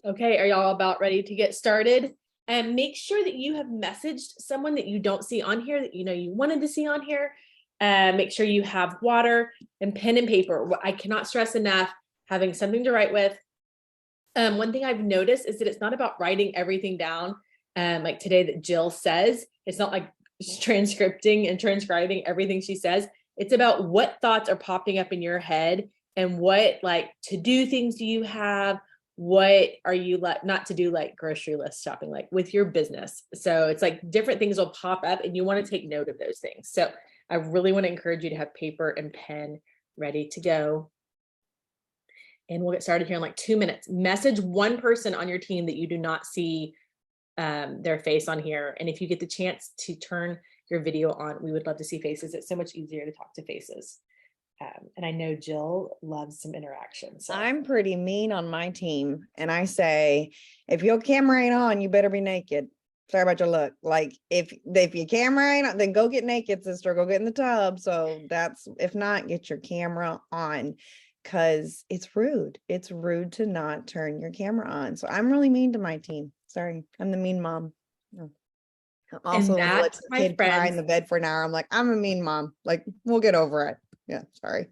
Okay, are y'all about ready to get started? And make sure that you have messaged someone that you don't see on here that you know you wanted to see on here. Make sure you have water and pen and paper. I cannot stress enough having something to write with. One thing I've noticed is that it's not about writing everything down. Like today that Jill says, it's not like transcripting and transcribing everything she says. It's about what thoughts are popping up in your head and what like to do things do you have, what are you like not to do, like grocery list shopping, like with your business. So it's like different things will pop up and you want to take note of those things. So I really want to encourage you to have paper and pen ready to go. And we'll get started here in like 2 minutes. Message one person on your team that you do not see their face on here. And if you get the chance to turn your video on, we would love to see faces. It's so much easier to talk to faces. And I know Jill loves some interaction. So I'm pretty mean on my team. And I say, if your camera ain't on, you better be naked. Sorry about your look. Like if your camera ain't on, then go get naked, sister. Go get in the tub. So that's, if not, get your camera on. Because it's rude. It's rude to not turn your camera on. So I'm really mean to my team. Sorry, I'm the mean mom. No. Also, when I let the kid cry in the bed for an hour, I'm like, I'm a mean mom. Like, we'll get over it. Yeah, sorry.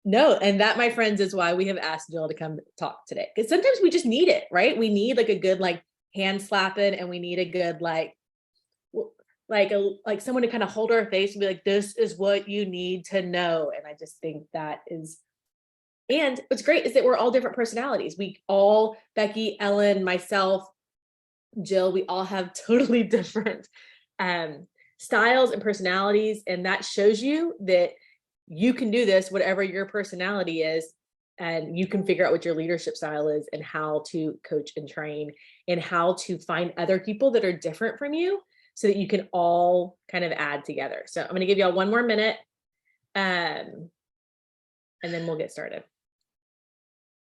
No, and that, my friends, is why we have asked Jill to come talk today. Because sometimes we just need it, right? We need like a good like hand slapping, and we need a good like someone to kind of hold our face and be like, this is what you need to know. And I just think that is. And what's great is that we're all different personalities. We all, Becky, Ellen, myself, Jill, we all have totally different styles and personalities. And that shows you that you can do this, whatever your personality is, and you can figure out what your leadership style is and how to coach and train and how to find other people that are different from you so that you can all kind of add together. So I'm going to give y'all 1 more minute and then we'll get started.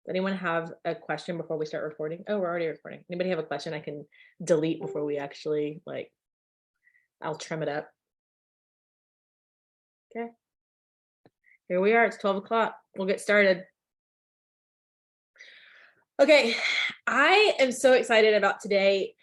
Does anyone have a question before we start recording? Oh, we're already recording. Anybody have a question I can delete before we actually I'll trim it up. Okay. Here we are. It's 12 o'clock. We'll get started. Okay. I am so excited about today.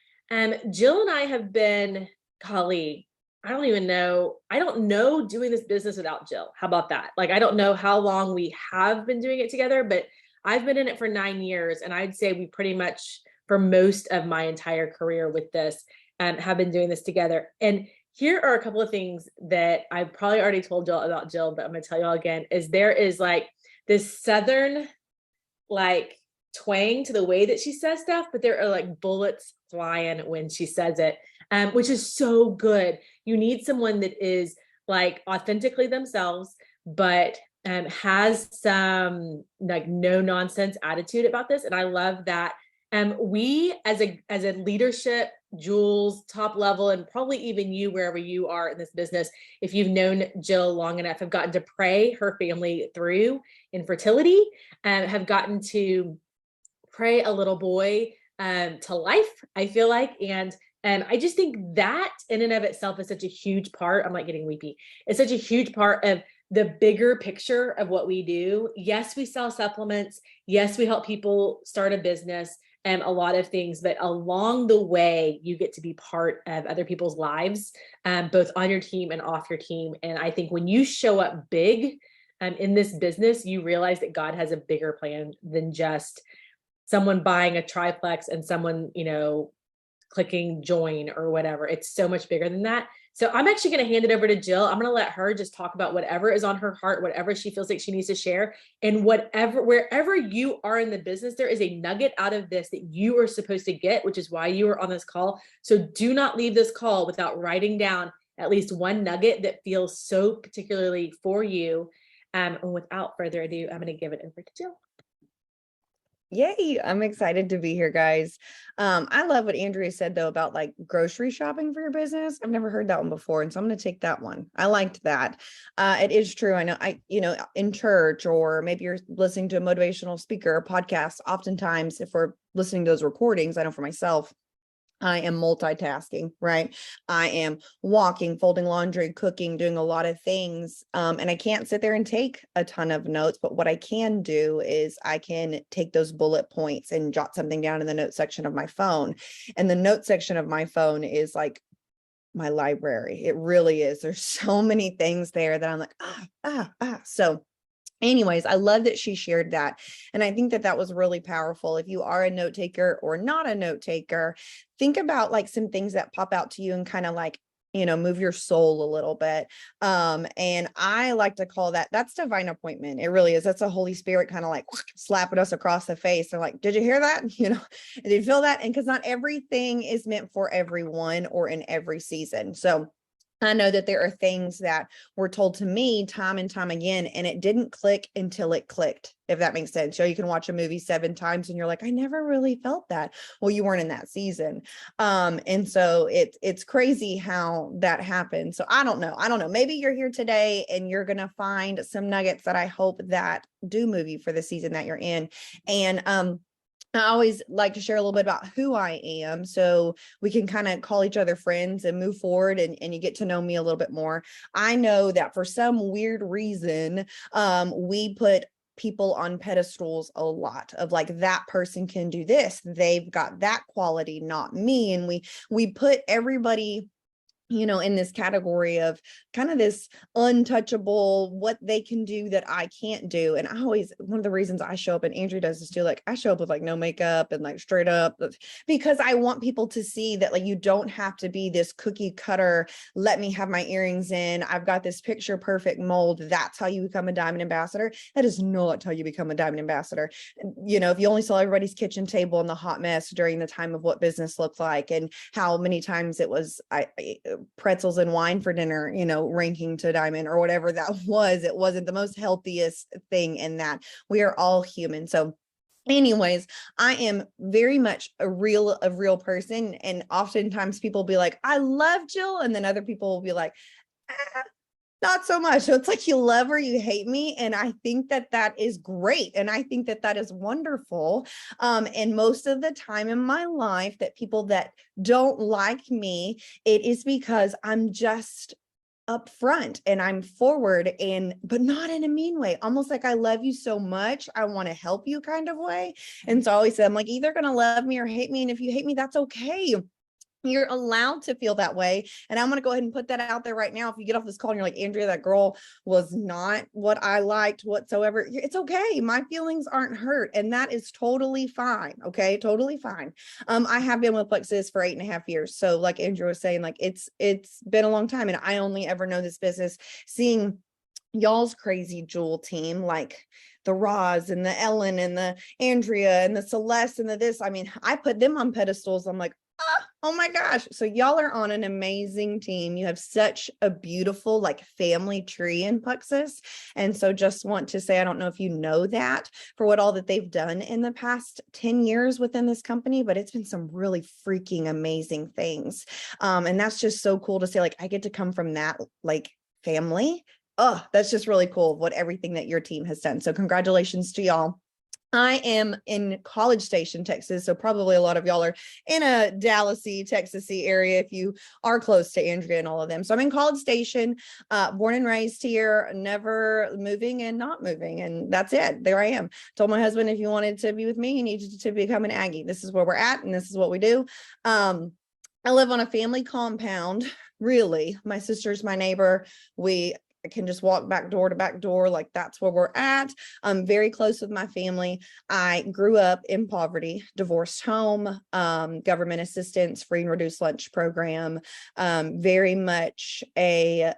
Jill and I have been colleagues. I don't know doing this business without Jill. How about that? Like, I don't know how long we have been doing it together, but I've been in it for 9 years. And I'd say we pretty much, for most of my entire career with this, have been doing this together. And here are a couple of things that I probably already told Jill about Jill, but I'm going to tell y'all again, is there is like this Southern, like twang to the way that she says stuff, but there are like bullets flying when she says it, which is so good. You need someone that is like authentically themselves, but has some like no nonsense attitude about this. And I love that. We as a leadership, Jules, top level, and probably even you, wherever you are in this business, if you've known Jill long enough, have gotten to pray her family through infertility, have gotten to pray a little boy to life, I feel like. And I just think that in and of itself is such a huge part. I'm like getting weepy. It's such a huge part of the bigger picture of what we do. Yes, we sell supplements. Yes, we help people start a business and a lot of things, but along the way, you get to be part of other people's lives, both on your team and off your team. And I think when you show up big in this business, you realize that God has a bigger plan than just someone buying a triplex and someone, clicking join or whatever. It's so much bigger than that. So I'm actually going to hand it over to Jill. I'm going to let her just talk about whatever is on her heart, whatever she feels like she needs to share, and wherever you are in the business, there is a nugget out of this that you are supposed to get, which is why you are on this call. So do not leave this call without writing down at least one nugget that feels so particularly for you. And without further ado, I'm going to give it over to Jill. Yay, I'm excited to be here, guys. I love what Andrea said though about like grocery shopping for your business. I've never heard that one before, and so I'm going to take that one. I liked that. It is true. I know in church, or maybe you're listening to a motivational speaker or podcast. Oftentimes, if we're listening to those recordings, I know for myself, I am multitasking, right? I am walking, folding laundry, cooking, doing a lot of things. And I can't sit there and take a ton of notes, but what I can do is I can take those bullet points and jot something down in the note section of my phone. And the note section of my phone is like my library. It really is. There's so many things there that I'm like, So anyways, I love that she shared that. And I think that that was really powerful. If you are a note taker or not a note taker, think about like some things that pop out to you and kind of like, move your soul a little bit. And I like to call that's divine appointment. It really is. That's a Holy Spirit kind of like slapping us across the face. They're like, did you hear that? Did you feel that? And because not everything is meant for everyone or in every season. So I know that there are things that were told to me time and time again, and it didn't click until it clicked, if that makes sense. So you can watch a movie 7 times and you're like, I never really felt that. Well, you weren't in that season. And so it's crazy how that happens. So I don't know. Maybe you're here today and you're going to find some nuggets that I hope that do move you for the season that you're in. And, I always like to share a little bit about who I am so we can kind of call each other friends and move forward and you get to know me a little bit more. I know that for some weird reason, we put people on pedestals a lot of like, that person can do this. They've got that quality, not me. And we put everybody in this category of kind of this untouchable, what they can do that I can't do. And one of the reasons I show up, and Andrea does this too, like I show up with like no makeup and like straight up, because I want people to see that like, you don't have to be this cookie cutter, let me have my earrings in, I've got this picture perfect mold. That's how you become a diamond ambassador. That is not how you become a diamond ambassador. If you only saw everybody's kitchen table and the hot mess during the time of what business looked like and how many times it was, pretzels and wine for dinner, ranking to diamond or whatever that was, it wasn't the most healthiest thing in that. We are all human. So anyways, I am very much a real person. And oftentimes people will be like, I love Jill. And then other people will be like, not so much. So it's like, you love her, you hate me. And I think that that is great. And I think that that is wonderful. And most of the time in my life that people that don't like me, it is because I'm just upfront and I'm forward but not in a mean way, almost like I love you so much, I want to help you kind of way. And so I always say, I'm like, either going to love me or hate me. And if you hate me, that's okay. You're allowed to feel that way. And I'm going to go ahead and put that out there right now. If you get off this call and you're like, Andrea, that girl was not what I liked whatsoever, it's okay. My feelings aren't hurt. And that is totally fine. Okay. Totally fine. I have been with Plexus for 8.5 years. So like Andrea was saying, like it's been a long time. And I only ever know this business seeing y'all's crazy jewel team, like the Roz and the Ellen and the Andrea and the Celeste and the this. I mean, I put them on pedestals. I'm like, oh my gosh. So y'all are on an amazing team. You have such a beautiful like family tree in Plexus. And so just want to say, I don't know if you know that for what all that they've done in the past 10 years within this company, but it's been some really freaking amazing things. And that's just so cool to say, like, I get to come from that like family. Oh, that's just really cool what everything that your team has done. So congratulations to y'all. I am in College Station, Texas. So probably a lot of y'all are in a Dallasy, Texasy area if you are close to Andrea and all of them. So I'm in College Station, born and raised here, never moving and not moving. And that's it. There I am. Told my husband, if you wanted to be with me, you needed to become an Aggie. This is where we're at and this is what we do. I live on a family compound. Really, my sister's my neighbor. I can just walk back door to back door. Like that's where we're at. I'm very close with my family. I grew up in poverty, divorced home, government assistance, free and reduced lunch program, very much a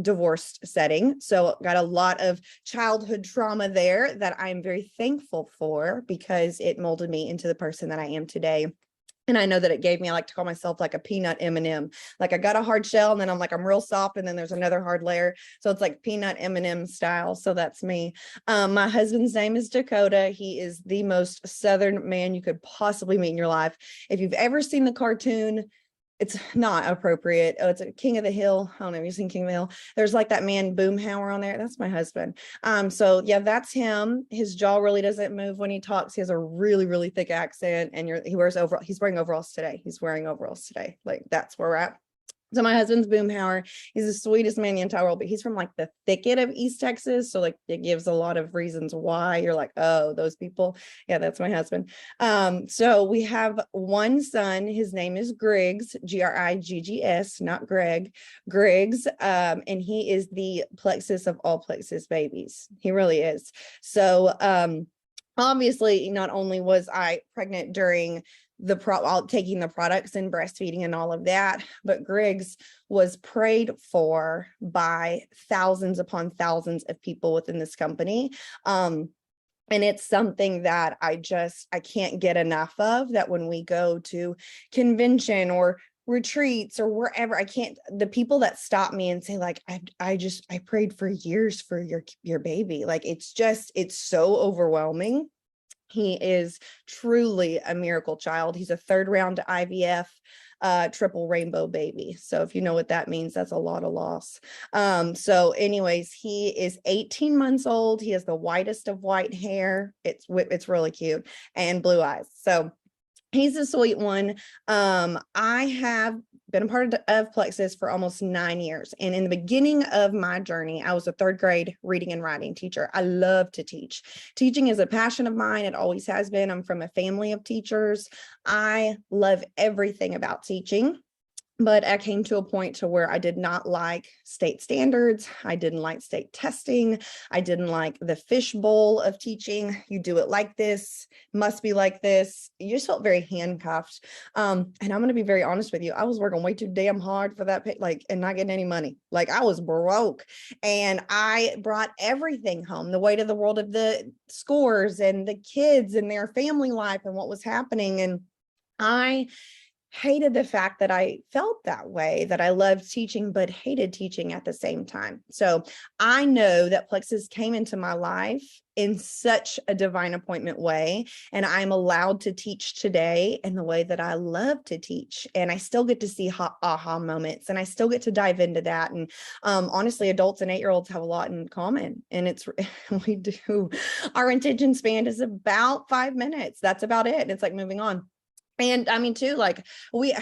divorced setting. So got a lot of childhood trauma there that I'm very thankful for because it molded me into the person that I am today. And I know that it gave me, I like to call myself like a peanut M&M. Like I got a hard shell and then I'm real soft and then there's another hard layer. So it's like peanut M&M style. So that's me. My husband's name is Dakota. He is the most Southern man you could possibly meet in your life. If you've ever seen the cartoon it's not appropriate. Oh, it's a King of the Hill. I don't know if you've seen King of the Hill. There's like that man Boomhauer on there. That's my husband. So yeah, that's him. His jaw really doesn't move when he talks. He has a really, really thick accent, and he wears overall. He's wearing overalls today. He's wearing overalls today. Like that's where we're at. So my husband's Boomhauer. He's the sweetest man in the entire world, but he's from like the thicket of East Texas. So like it gives a lot of reasons why you're like, oh, those people. Yeah, that's my husband. So we have one son. His name is Griggs, Griggs, not Greg, Griggs. And he is the plexus of all plexus babies. He really is. So obviously, not only was I pregnant during taking the products and breastfeeding and all of that, but Griggs was prayed for by thousands upon thousands of people within this company. And it's something that I can't get enough of, that when we go to convention or retreats or wherever, the people that stop me and say like, I prayed for years for your baby. Like, it's so overwhelming. He is truly a miracle child. He's a third round IVF, triple rainbow baby. So if you know what that means, that's a lot of loss. So anyways, he is 18 months old. He has the whitest of white hair. It's really cute, and blue eyes. So he's a sweet one. I have been a part of Plexus for almost 9 years. And in the beginning of my journey, I was a third grade reading and writing teacher. I love to teach. Teaching is a passion of mine. It always has been. I'm from a family of teachers. I love everything about teaching. But I came to a point to where I did not like state standards. I didn't like state testing. I didn't like the fishbowl of teaching. You do it like this, must be like this. You just felt very handcuffed. And I'm going to be very honest with you. I was working way too damn hard for that, and not getting any money. Like, I was broke, and I brought everything home, the weight of the world of the scores and the kids and their family life and what was happening. And I hated the fact that I felt that way, that I loved teaching, but hated teaching at the same time. So I know that Plexus came into my life in such a divine appointment way, and I'm allowed to teach today in the way that I love to teach. And I still get to see aha moments, and I still get to dive into that. And honestly, adults and 8-year-olds have a lot in common, and we do. Our attention span is about 5 minutes. That's about it. It's like moving on. And I mean, too, like you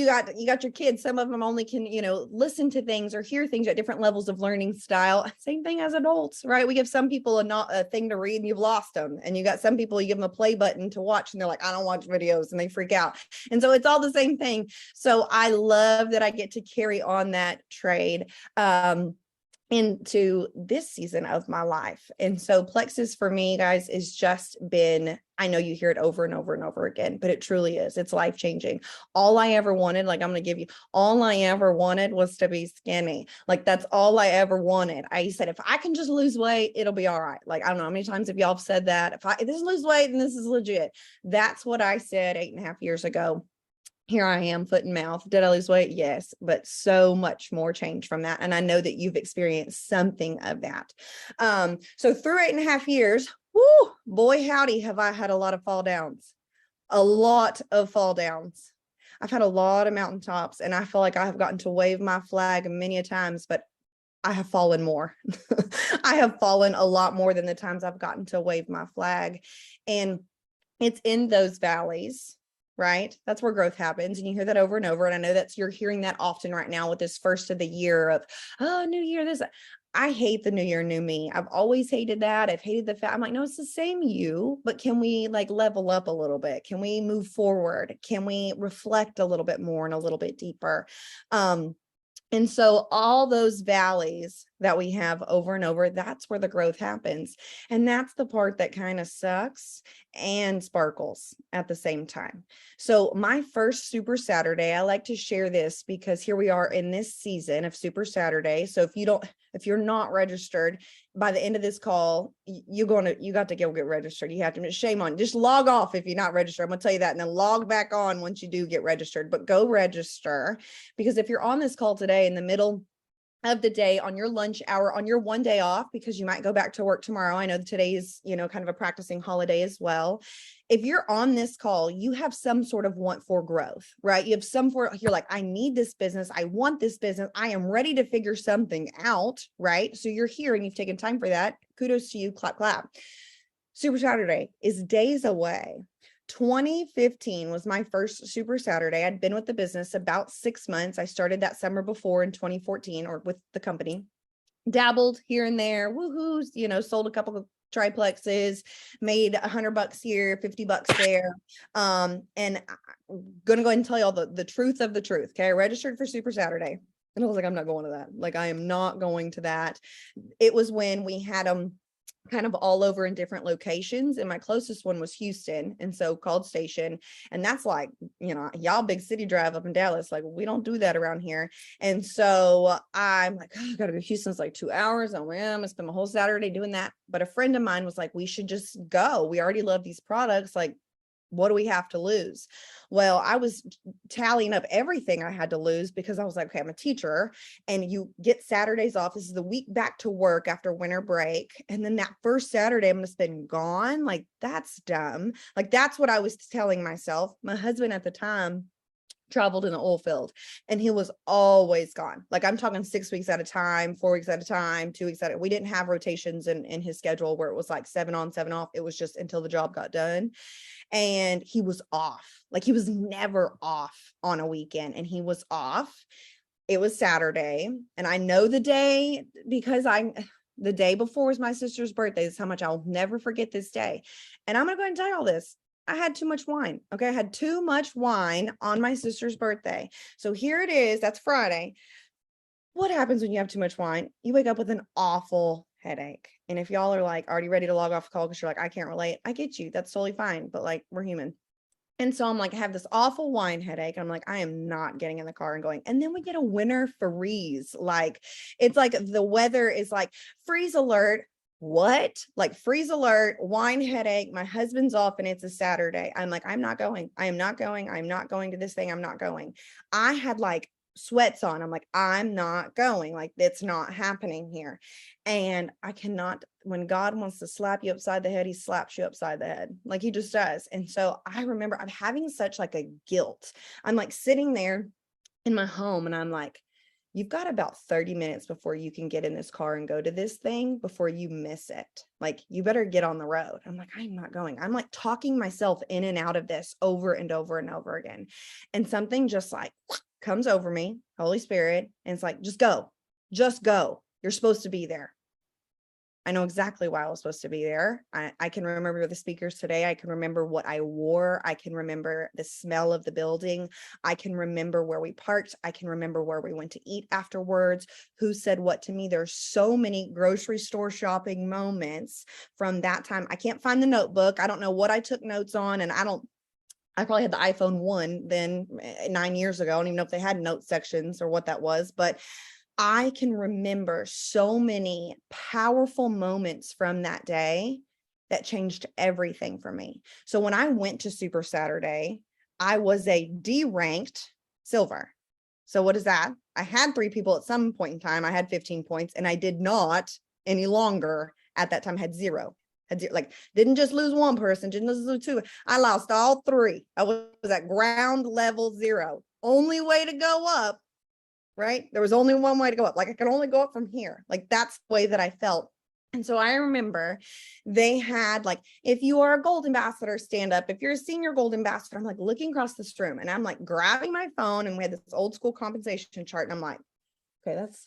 got your kids. Some of them only can, listen to things or hear things at different levels of learning style. Same thing as adults, right? We give some people a thing to read and you've lost them. And you got some people, you give them a play button to watch and they're like, I don't watch videos, and they freak out. And so it's all the same thing. So I love that I get to carry on that trade into this season of my life. And so Plexus for me, guys, is just been, I know you hear it over and over and over again, but it truly is. It's life-changing. All I ever wanted, like I'm going to give you, all I ever wanted was to be skinny. Like, that's all I ever wanted. I said, if I can just lose weight, it'll be all right. Like, I don't know how many times have y'all have said that. If this is lose weight, then this is legit. That's what I said 8.5 years ago. Here I am, foot and mouth. Did I lose weight? Yes, but so much more change from that. And I know that you've experienced something of that. So through 8.5 years, whoo, boy, howdy, have I had a lot of fall downs. A lot of fall downs. I've had a lot of mountaintops, and I feel like I have gotten to wave my flag many a times, but I have fallen more. I have fallen a lot more than the times I've gotten to wave my flag. And it's in those valleys, right? That's where growth happens. And you hear that over and over. And I know you're hearing that often right now with this first of the year of, oh, new year, this. I hate the new year, new me. I've always hated that. I've hated the fact. I'm like, no, it's the same you, but can we like level up a little bit? Can we move forward? Can we reflect a little bit more and a little bit deeper? And so all those valleys that we have over and over, that's where the growth happens. And that's the part that kind of sucks and sparkles at the same time. So my first Super Saturday, I like to share this because here we are in this season of Super Saturday. So if you're not registered by the end of this call, you got to go get registered. You have to, shame on you. Just log off if you're not registered. I'm gonna tell you that, and then log back on once you do get registered, but go register, because if you're on this call today in the middle of the day, on your lunch hour, on your one day off, because you might go back to work tomorrow. I know that today is, kind of a practicing holiday as well. If you're on this call, you have some sort of want for growth, right? You have you're like, I need this business. I want this business. I am ready to figure something out, right? So you're here and you've taken time for that. Kudos to you. Clap, clap. Super Saturday is days away. 2015 was my first Super Saturday. I'd been with the business about 6 months. I started that summer before in 2014, or with the company, dabbled here and there, woohoos, sold a couple of triplexes, made $100 here, $50 there. And I'm going to go ahead and tell y'all the truth of the truth. Okay. I registered for Super Saturday and I was like, I'm not going to that. Like, I am not going to that. It was when we had them kind of all over in different locations, and my closest one was Houston, and so called Station, and that's like, y'all big city drive up in Dallas, like we don't do that around here. And so I'm like, I gotta go to Houston. It's like 2 hours. I'm gonna spend my whole Saturday doing that. But a friend of mine was like, we should just go, we already love these products, like what do we have to lose? Well, I was tallying up everything I had to lose, because I was like, okay, I'm a teacher and you get Saturdays off. This is the week back to work after winter break. And then that first Saturday I'm going to spend gone. Like, that's dumb. Like, that's what I was telling myself. My husband at the time traveled in the oil field and he was always gone. Like, I'm talking 6 weeks at a time, 4 weeks at a time, 2 weeks at a, we didn't have rotations in his schedule where it was like 7 on, 7 off. It was just until the job got done. And he was off. Like, he was never off on a weekend, and he was off. It was Saturday, and I know the day because the day before was my sister's birthday. This is how much I'll never forget this day. And I'm gonna go ahead and tell you all this. I had too much wine. Okay. I had too much wine on my sister's birthday. So here it is. That's Friday. What happens when you have too much wine? You wake up with an awful headache. And if y'all are like already ready to log off the call because you're like, I can't relate, I get you. That's totally fine. But like, we're human. And so I'm like, I have this awful wine headache. I'm like, I am not getting in the car and going. And then we get a winter freeze. Like, it's like the weather is like freeze alert. What? Like, freeze alert, wine headache. My husband's off and it's a Saturday. I'm like, I'm not going. I am not going. I'm not going to this thing. I'm not going. I had like sweats on. I'm like, I'm not going. Like, it's not happening here. And I cannot, when God wants to slap you upside the head, he slaps you upside the head. Like, he just does. And so I remember I'm having such like a guilt. I'm like sitting there in my home and I'm like, you've got about 30 minutes before you can get in this car and go to this thing before you miss it. Like, you better get on the road. I'm like, I'm not going. I'm like talking myself in and out of this over and over and over again. And something just like comes over me, Holy Spirit. And it's like, just go, just go. You're supposed to be there. I know exactly why I was supposed to be there. I can remember the speakers today. I can remember what I wore. I can remember the smell of the building. I can remember where we parked. I can remember where we went to eat afterwards, who said what to me. There's so many grocery store shopping moments from that time. I can't find the notebook. I don't know what I took notes on. And I probably had the iPhone 1 then 9 years ago. I don't even know if they had note sections or what that was, but I can remember so many powerful moments from that day that changed everything for me. So when I went to Super Saturday, I was a D-ranked silver. So what is that? I had 3 people at some point in time. I had 15 points, and I did not any longer at that time, had zero. Like, didn't just lose one person, didn't lose 2. I lost all 3. I was at ground level 0. Only way to go up. Right? There was only one way to go up. Like, I could only go up from here. Like, that's the way that I felt. And so I remember they had like, if you are a gold ambassador, stand up. If you're a senior gold ambassador, I'm like looking across this room and I'm like grabbing my phone, and we had this old school compensation chart. And I'm like, okay, that's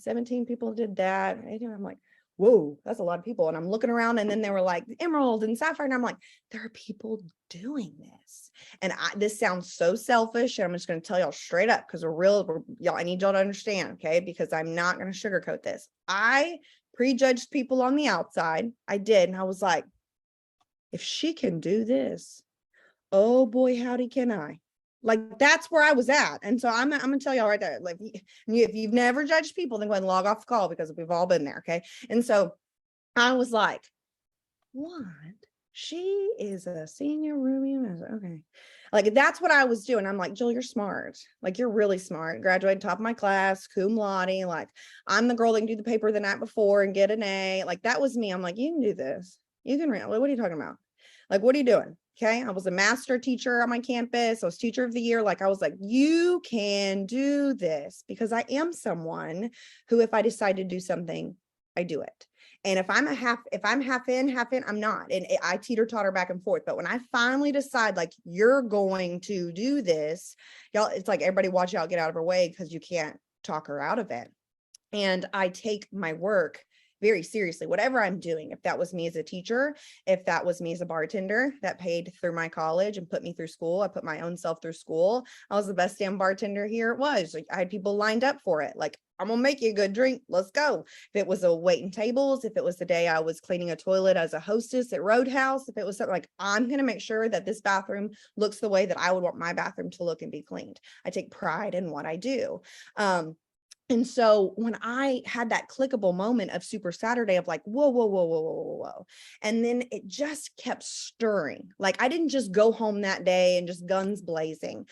17 people did that. I'm like, whoa, that's a lot of people. And I'm looking around, and then they were like emerald and sapphire. And I'm like, there are people doing this. And this sounds so selfish. And I'm just going to tell y'all straight up, because y'all, I need y'all to understand. Okay. Because I'm not going to sugarcoat this. I prejudged people on the outside. I did. And I was like, if she can do this, oh boy, howdy can I. Like, that's where I was at. And so I'm going to tell y'all right there, like, if you've never judged people, then go ahead and log off the call, because we've all been there. Okay. And so I was like, what she is a senior roomie. I was like, okay. Like, that's what I was doing. I'm like, Jill, you're smart. Like, you're really smart. Graduated top of my class, cum laude. Like, I'm the girl that can do the paper the night before and get an A. Like, that was me. I'm like, you can do this. You can read. What are you talking about? Like, what are you doing? Okay. I was a master teacher on my campus. I was teacher of the year. Like, I was like, you can do this, because I am someone who, if I decide to do something, I do it. And if I'm half in, I'm not. And I teeter totter back and forth. But when I finally decide, like, you're going to do this, y'all, it's like, everybody watch out, get out of her way, because you can't talk her out of it. And I take my work very seriously, whatever I'm doing. If that was me as a teacher, if that was me as a bartender that paid through my college and put me through school, I put my own self through school. I was the best damn bartender here. It was like, I had people lined up for it. Like, I'm gonna make you a good drink. Let's go. If it was a waiting tables, if it was the day I was cleaning a toilet as a hostess at Roadhouse, if it was something like, I'm gonna make sure that this bathroom looks the way that I would want my bathroom to look and be cleaned. I take pride in what I do. And so when I had that clickable moment of Super Saturday of like, whoa, whoa, whoa, whoa, whoa, whoa, whoa. And then it just kept stirring. Like, I didn't just go home that day and just guns blazing.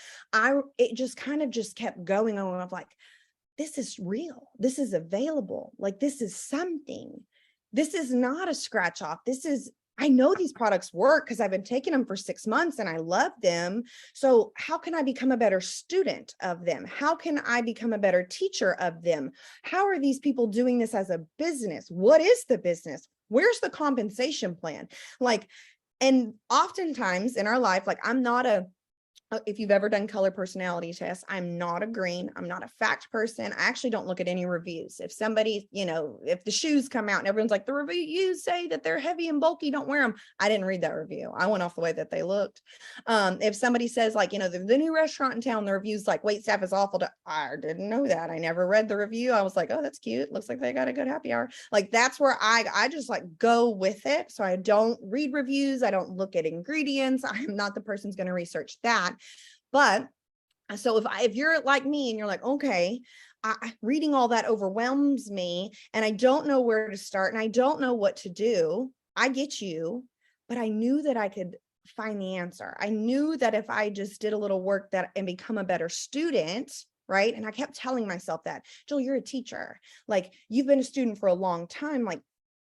It just kind of just kept going on. Of like, this is real. This is available. Like, this is something. This is not a scratch off. I know these products work because I've been taking them for 6 months and I love them. So how can I become a better student of them? How can I become a better teacher of them? How are these people doing this as a business? What is the business? Where's the compensation plan? Like, and oftentimes in our life, like, if you've ever done color personality tests, I'm not a green. I'm not a fact person. I actually don't look at any reviews. If somebody, if the shoes come out and everyone's like, the reviews say that they're heavy and bulky, don't wear them. I didn't read that review. I went off the way that they looked. If somebody says, like, the new restaurant in town, the review's like, wait staff is awful. I didn't know that. I never read the review. I was like, oh, that's cute. Looks like they got a good happy hour. Like, that's where I just like go with it. So I don't read reviews. I don't look at ingredients. I'm not the person who's going to research that. But so if you're like me and you're like, okay, reading all that overwhelms me and I don't know where to start and I don't know what to do, I get you, but I knew that I could find the answer. I knew that if I just did a little work and become a better student, right? And I kept telling myself that, Jill, you're a teacher. Like, you've been a student for a long time. Like,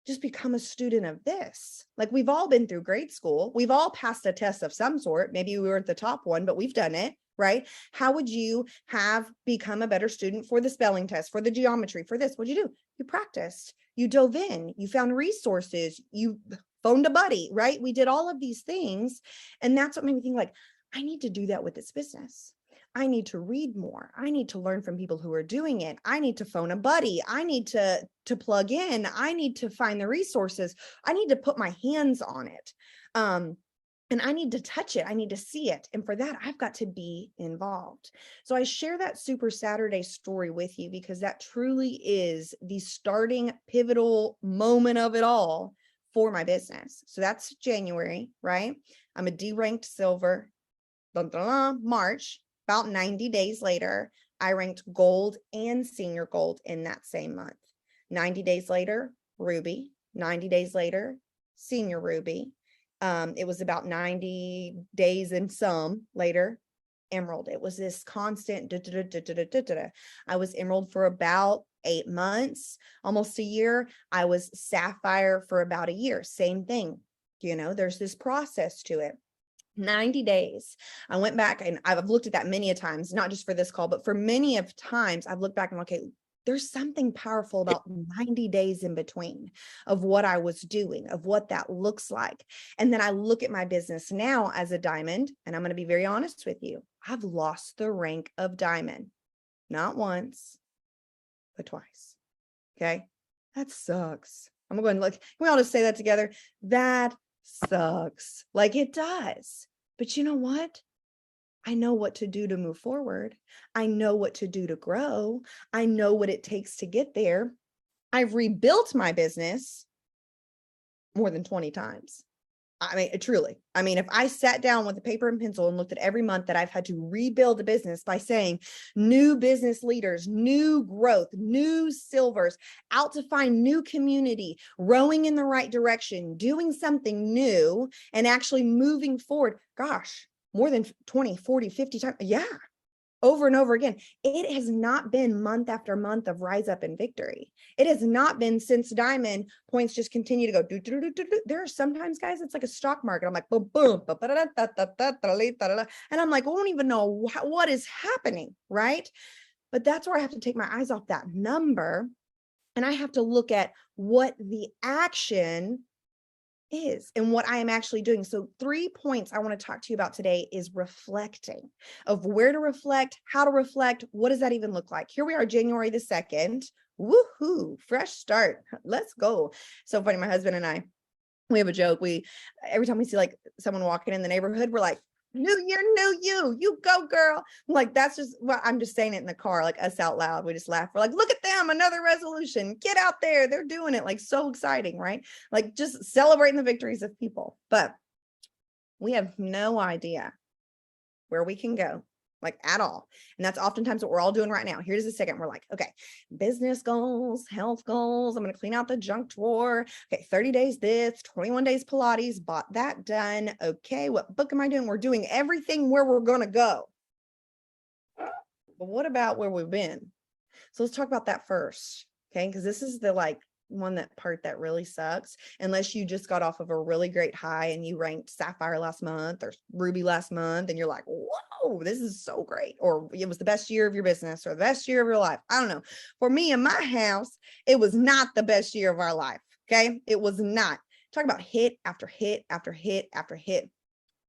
just become a student of this. Like, we've all been through grade school. We've all passed a test of some sort. Maybe we weren't the top one, but we've done it, right? How would you have become a better student for the spelling test, for the geometry, for this? What'd you do? You practiced, you dove in, you found resources, you phoned a buddy, right? We did all of these things. And that's what made me think, like, I need to do that with this business. I need to read more. I need to learn from people who are doing it. I need to phone a buddy. I need to plug in. I need to find the resources. I need to put my hands on it. And I need to touch it. I need to see it. And for that, I've got to be involved. So I share that Super Saturday story with you because that truly is the starting pivotal moment of it all for my business. So that's January, right? I'm a D-ranked silver. March. About 90 days later, I ranked gold and senior gold in that same month. 90 days later, ruby. 90 days later, senior ruby. It was about 90 days and some later, emerald. It was this constant. I was emerald for about 8 months, almost a year. I was sapphire for about a year. Same thing. There's this process to it. 90 days. I went back and I've looked at that many a times, not just for this call, but for many of times I've looked back and okay, there's something powerful about 90 days in between of what I was doing, of what that looks like. And then I look at my business now as a diamond, and I'm going to be very honest with you. I've lost the rank of diamond, not once, but twice. Okay. That sucks. I'm going to look, can we all just say that together? That sucks. Like, it does. But you know what? I know what to do to move forward. I know what to do to grow. I know what it takes to get there. I've rebuilt my business more than 20 times. I mean, truly, I mean, if I sat down with a paper and pencil and looked at every month that I've had to rebuild the business by saying new business leaders, new growth, new silvers, out to find new community, rowing in the right direction, doing something new and actually moving forward, gosh, more than 20, 40, 50 times. Yeah. Over and over again. It has not been month after month of rise up and victory. It has not been since Diamond points just continue to go. There are sometimes, guys, it's like a stock market. I'm like, boom, boom, and I'm like, I don't even know what is happening, right? But that's where I have to take my eyes off that number, and I have to look at what the action is and what I am actually doing. So 3 points I want to talk to you about today is reflecting, of where to reflect, how to reflect. What does that even look like? Here we are, January the 2nd. Woohoo, fresh start. Let's go. So funny. My husband and I, we have a joke. Every time we see like someone walking in the neighborhood, we're like, new year, new you go, girl. Like, that's just what I'm just saying it in the car, like us out loud. We just laugh. We're like, look at them, another resolution. Get out there. They're doing it. Like, so exciting, right? Like, just celebrating the victories of people. But we have no idea where we can go, like, at all. And that's oftentimes what we're all doing right now. Here's a second. We're like, okay, business goals, health goals. I'm going to clean out the junk drawer. Okay, 30 days this, 21 days Pilates, bought that done. Okay, what book am I doing? We're doing everything where we're going to go. But what about where we've been? So let's talk about that first. Okay, because this is the part that really sucks, unless you just got off of a really great high and you ranked Sapphire last month or Ruby last month and you're like, whoa, this is so great, or it was the best year of your business or the best year of your life. I don't know. For me in my house, it was not the best year of our life. Okay, it was not. Talk about hit after hit after hit after hit.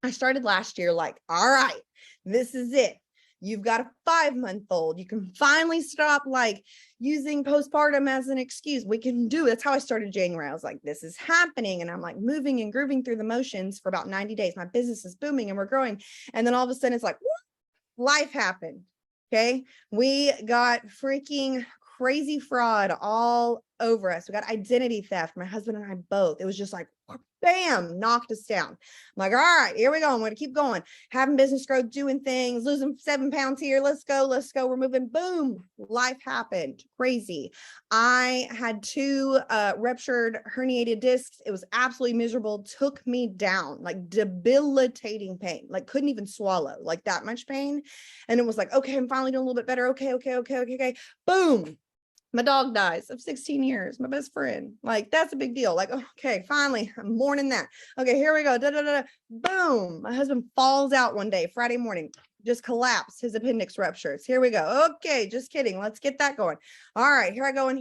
I started last year like, all right, this is it. You've got a 5-month-old. You can finally stop like using postpartum as an excuse. We can do it. That's how I started January. I was like, this is happening. And I'm like moving and grooving through the motions for about 90 days. My business is booming and we're growing. And then all of a sudden it's like, life happened. Okay. We got freaking crazy fraud all over us. We got identity theft. My husband and I both. It was just like, bam, knocked us down. I'm like, all right, here we go. I'm going to keep going. Having business growth, doing things, losing 7 pounds here. Let's go. We're moving. Boom. Life happened. Crazy. I had 2 ruptured herniated discs. It was absolutely miserable. Took me down, like debilitating pain, like couldn't even swallow, like that much pain. And it was like, okay, I'm finally doing a little bit better. Okay. Boom. My dog dies of 16 years, my best friend. Like, that's a big deal. Like, okay, finally, I'm mourning that. Okay, here we go. Boom. My husband falls out one day, Friday morning, just collapsed. His appendix ruptures. Here we go. Okay, just kidding. Let's get that going. All right, here I go.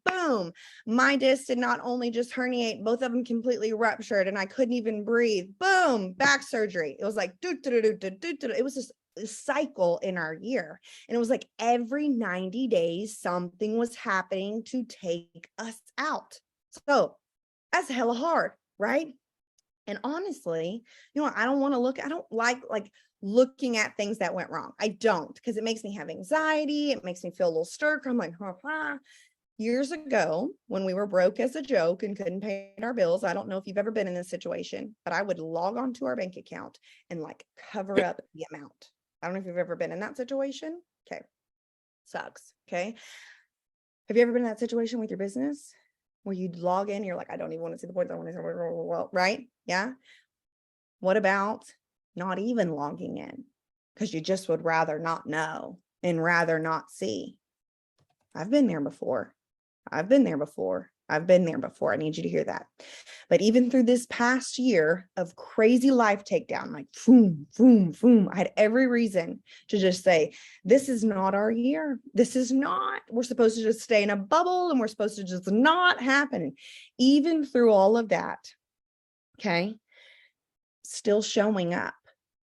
Boom. My disc did not only just herniate, both of them completely ruptured and I couldn't even breathe. Boom, back surgery. It was like, it was just cycle in our year. And it was like every 90 days, something was happening to take us out. So that's hella hard, right? And honestly, I don't like looking at things that went wrong. I don't, because it makes me have anxiety. It makes me feel a little stirred. I'm like, years ago, when we were broke as a joke and couldn't pay our bills, I don't know if you've ever been in this situation, but I would log on to our bank account and like cover up the amount. I don't know if you've ever been in that situation. Okay. Sucks. Okay. Have you ever been in that situation with your business where you log in, you're like, I don't even want to see the points. I want to see, right? Yeah. What about not even logging in because you just would rather not know and rather not see? I've been there before. I need you to hear that. But even through this past year of crazy life takedown, like boom, boom, boom, I had every reason to just say, this is not our year. This is not, we're supposed to just stay in a bubble and we're supposed to just not happen. Even through all of that, okay, still showing up.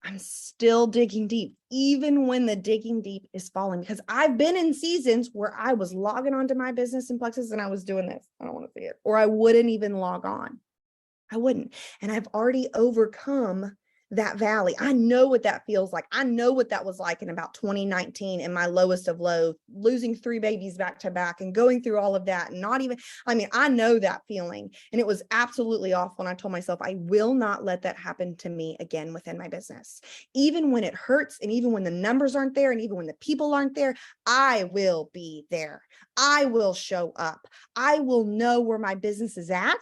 I'm still digging deep, even when the digging deep is falling, because I've been in seasons where I was logging onto my business in Plexus and I was doing this. I don't want to see it. Or I wouldn't even log on. I wouldn't. And I've already overcome that valley. I know what that feels like. I know what that was like in about 2019 in my lowest of low, losing 3 babies back to back and going through all of that. And not even, I mean, I know that feeling. And it was absolutely awful. And I told myself, I will not let that happen to me again within my business. Even when it hurts, and even when the numbers aren't there, and even when the people aren't there, I will be there. I will show up. I will know where my business is at,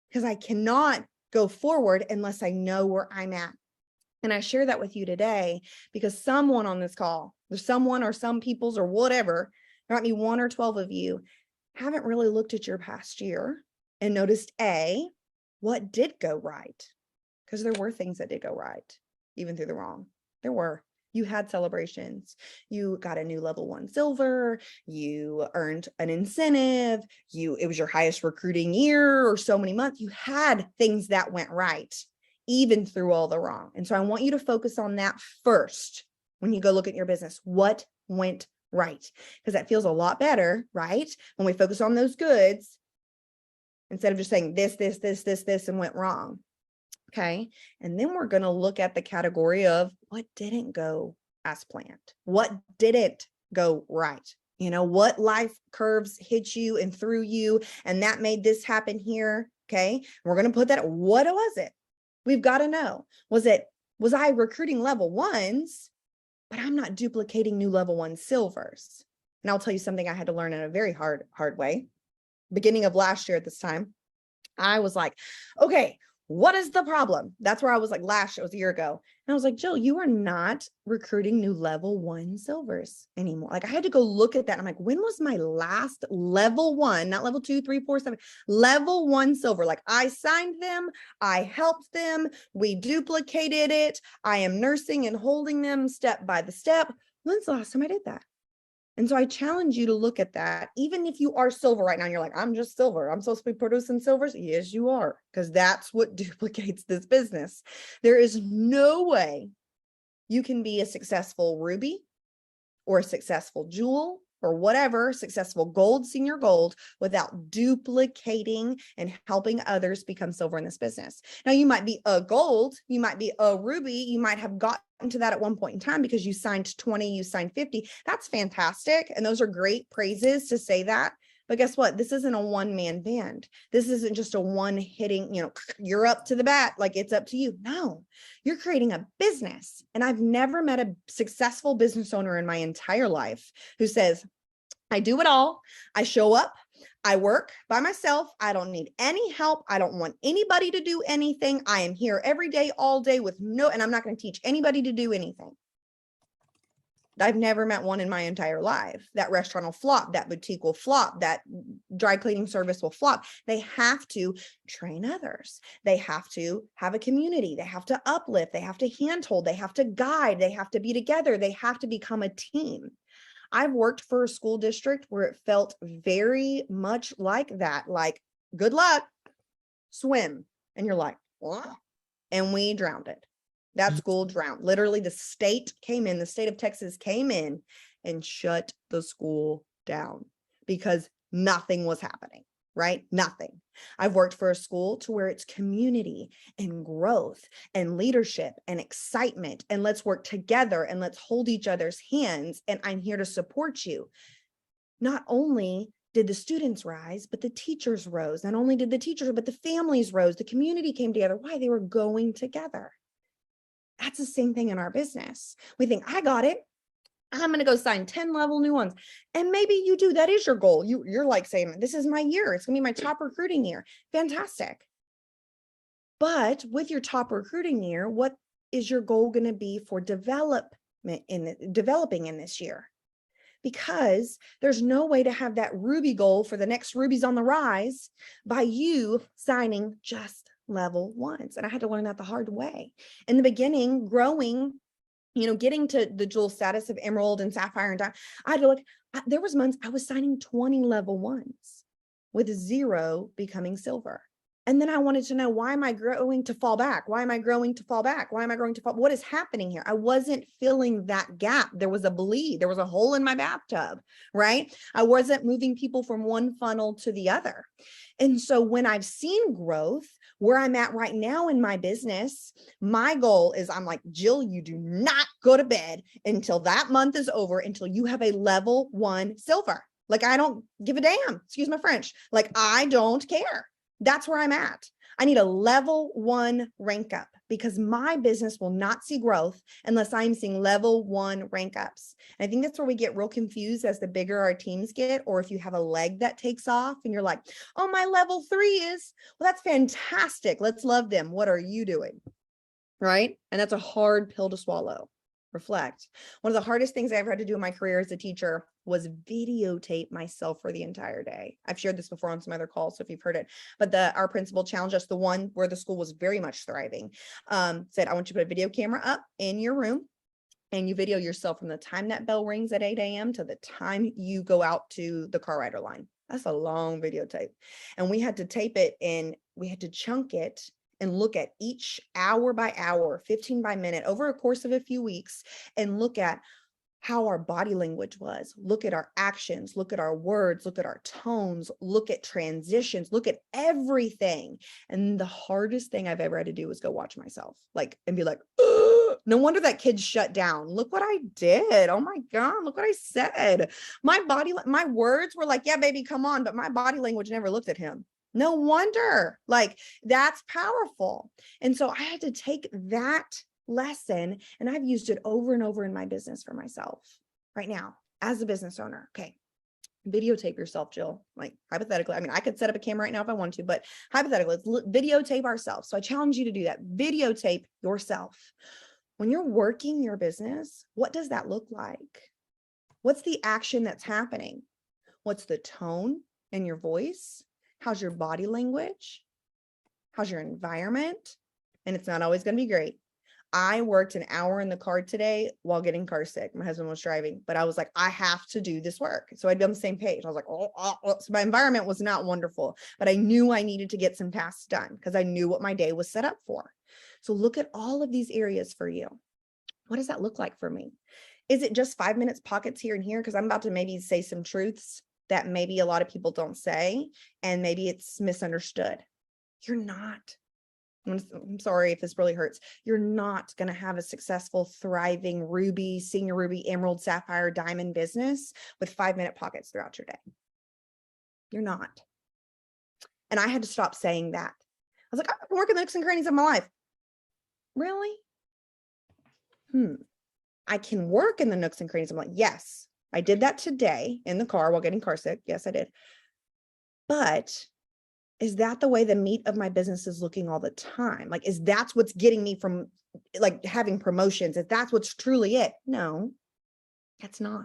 because I cannot go forward unless I know where I'm at. And I share that with you today because someone on this call, there's someone or some people's or whatever, there might be 1 or 12 of you, haven't really looked at your past year and noticed what did go right? Because there were things that did go right, even through the wrong. There were. You had celebrations. You got a new level 1 silver. You earned an incentive. It was your highest recruiting year or so many months. You had things that went right, even through all the wrong. And so I want you to focus on that first when you go look at your business. What went right? Because that feels a lot better, right? When we focus on those goods, instead of just saying this, and went wrong. Okay. And then we're going to look at the category of what didn't go as planned. What didn't go right? What life curves hit you and threw you, and that made this happen here. Okay. We're going to put that. What was it? We've got to know. Was I recruiting level 1s, but I'm not duplicating new level 1 silvers? And I'll tell you something I had to learn in a very hard way. Beginning of last year at this time, I was like, okay, what is the problem? That's where I was like it was a year ago. And I was like, Jill, you are not recruiting new level 1 silvers anymore. Like I had to go look at that. I'm like, when was my last level 1, not level 2, 3, 4, 7, level 1 silver? Like I signed them, I helped them, we duplicated it. I am nursing and holding them step by the step. When's the last time I did that? And so I challenge you to look at that. Even if you are silver right now, and you're like, I'm just silver, I'm supposed to be producing silvers. Yes, you are, because that's what duplicates this business. There is no way you can be a successful ruby or a successful jewel or whatever, successful gold, senior gold, without duplicating and helping others become silver in this business. Now, you might be a gold, you might be a ruby, you might have gotten to that at one point in time because you signed 20, you signed 50. That's fantastic. And those are great praises to say that. But guess what? This isn't a one-man band. This isn't just a one hitting, you're up to the bat, like it's up to you. No, you're creating a business. And I've never met a successful business owner in my entire life who says, I do it all. I show up. I work by myself. I don't need any help. I don't want anybody to do anything. I am here every day, all day and I'm not going to teach anybody to do anything. I've never met one in my entire life. That restaurant will flop. That boutique will flop. That dry cleaning service will flop. They have to train others. They have to have a community. They have to uplift. They have to handhold. They have to guide. They have to be together. They have to become a team. I've worked for a school district where it felt very much like that. Like, good luck, swim. And you're like, what? And we drowned it. That school drowned. Literally, the state of Texas came in and shut the school down because nothing was happening, right? Nothing. I've worked for a school to where it's community and growth and leadership and excitement, and let's work together and let's hold each other's hands. And I'm here to support you. Not only did the students rise, but the teachers rose. Not only did the teachers, but the families rose. The community came together. Why? They were going together. That's the same thing in our business. We think, I got it. I'm going to go sign 10 level new ones. And maybe you do. That is your goal. You're like saying, this is my year. It's going to be my top recruiting year. Fantastic. But with your top recruiting year, what is your goal going to be for developing in this year? Because there's no way to have that Ruby goal for the next Rubies on the rise by you signing just level 1s. And I had to learn that the hard way. In the beginning, growing, getting to the jewel status of emerald and sapphire and diamond, there was months I was signing 20 level 1s with 0 becoming silver. And then I wanted to know, why am I growing to fall back? Why am I growing to fall back? Why am I growing to fall? What is happening here? I wasn't filling that gap. There was a bleed. There was a hole in my bathtub, right? I wasn't moving people from one funnel to the other. And so when I've seen growth where I'm at right now in my business, my goal is, I'm like, Jill, you do not go to bed until that month is over, until you have a level 1 silver. Like, I don't give a damn. Excuse my French. Like, I don't care. That's where I'm at. I need a level 1 rank up, because my business will not see growth unless I'm seeing level 1 rank ups. And I think that's where we get real confused as the bigger our teams get, or if you have a leg that takes off and you're like, oh, my level 3 is, well, that's fantastic. Let's love them. What are you doing? Right? And that's a hard pill to swallow. Reflect. One of the hardest things I ever had to do in my career as a teacher was videotape myself for the entire day. I've shared this before on some other calls, so if you've heard it, but our principal challenged us, the one where the school was very much thriving, said, I want you to put a video camera up in your room, and you video yourself from the time that bell rings at 8 a.m. to the time you go out to the car rider line. That's a long videotape. And we had to tape it, and we had to chunk it and look at each hour by hour, 15 by minute, over a course of a few weeks, and look at how our body language was, look at our actions, look at our words, look at our tones, look at transitions, look at everything. And the hardest thing I've ever had to do was go watch myself, like, and be like, ugh, no wonder that kid shut down. Look what I did. Oh my God, look what I said. My words were like, yeah, baby, come on. But my body language never looked at him. No wonder. Like, that's powerful. And so I had to take that lesson, and I've used it over and over in my business for myself right now as a business owner. Okay. Videotape yourself, Jill. Like, hypothetically, I mean, I could set up a camera right now if I want to, but hypothetically, let's videotape ourselves. So I challenge you to do that. Videotape yourself. When you're working your business, what does that look like? What's the action that's happening? What's the tone in your voice? How's your body language? How's your environment? And it's not always going to be great. I worked an hour in the car today while getting car sick. My husband was driving, but I was like, I have to do this work. So I'd be on the same page. I was like, So my environment was not wonderful, but I knew I needed to get some tasks done because I knew what my day was set up for. So look at all of these areas for you. What does that look like for me? Is it just 5 minutes pockets here and here? Because I'm about to maybe say some truths that maybe a lot of people don't say, and maybe it's misunderstood. You're not. I'm sorry if this really hurts. You're not going to have a successful, thriving ruby, senior ruby, emerald, sapphire, diamond business with 5-minute pockets throughout your day. You're not. And I had to stop saying that. I was like, I've been working the nooks and crannies of my life. Really? I can work in the nooks and crannies. I'm like, yes, I did that today in the car while getting car sick. Yes, I did. But is that the way the meat of my business is looking all the time? Like, is that's what's getting me from like having promotions? If that's what's truly it? No, that's not.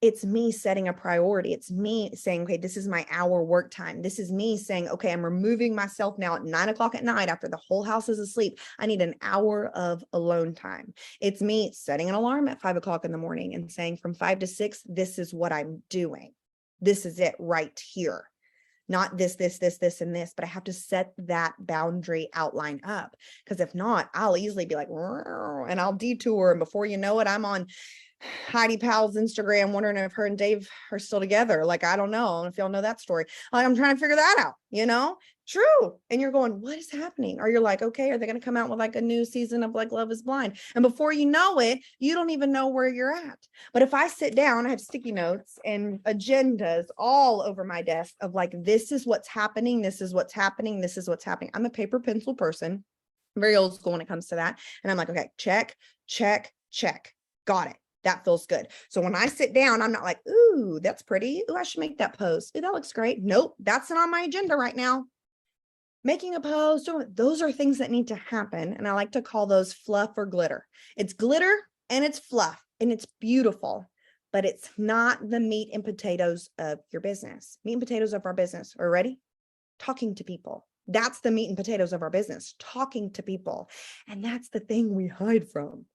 It's me setting a priority. It's me saying, okay, this is my hour work time. This is me saying, okay, I'm removing myself now at 9 o'clock at night after the whole house is asleep. I need an hour of alone time. It's me setting an alarm at 5 o'clock in the morning and saying from 5 to 6, this is what I'm doing. This is it right here. Not this, and this, but I have to set that boundary outline up. Because if not, I'll easily be like, and I'll detour. And before you know it, I'm on Heidi Powell's Instagram wondering if her and Dave are still together. Like, I don't know if y'all know that story. Like, I'm trying to figure that out, true. And you're going, what is happening? Or you're like, okay, are they going to come out with like a new season of like Love is Blind? And before you know it, you don't even know where you're at. But if I sit down, I have sticky notes and agendas all over my desk of like, this is what's happening. This is what's happening. This is what's happening. I'm a paper pencil person, very old school when it comes to that. And I'm like, okay, check. Got it. That feels good. So when I sit down, I'm not like, ooh, that's pretty. Ooh, I should make that post. Ooh, that looks great. Nope, that's not on my agenda right now. Making a post, those are things that need to happen. And I like to call those fluff or glitter. It's glitter and it's fluff and it's beautiful, but it's not the meat and potatoes of your business. Meat and potatoes of our business. Are you ready? Talking to people. That's the meat and potatoes of our business. Talking to people. And that's the thing we hide from.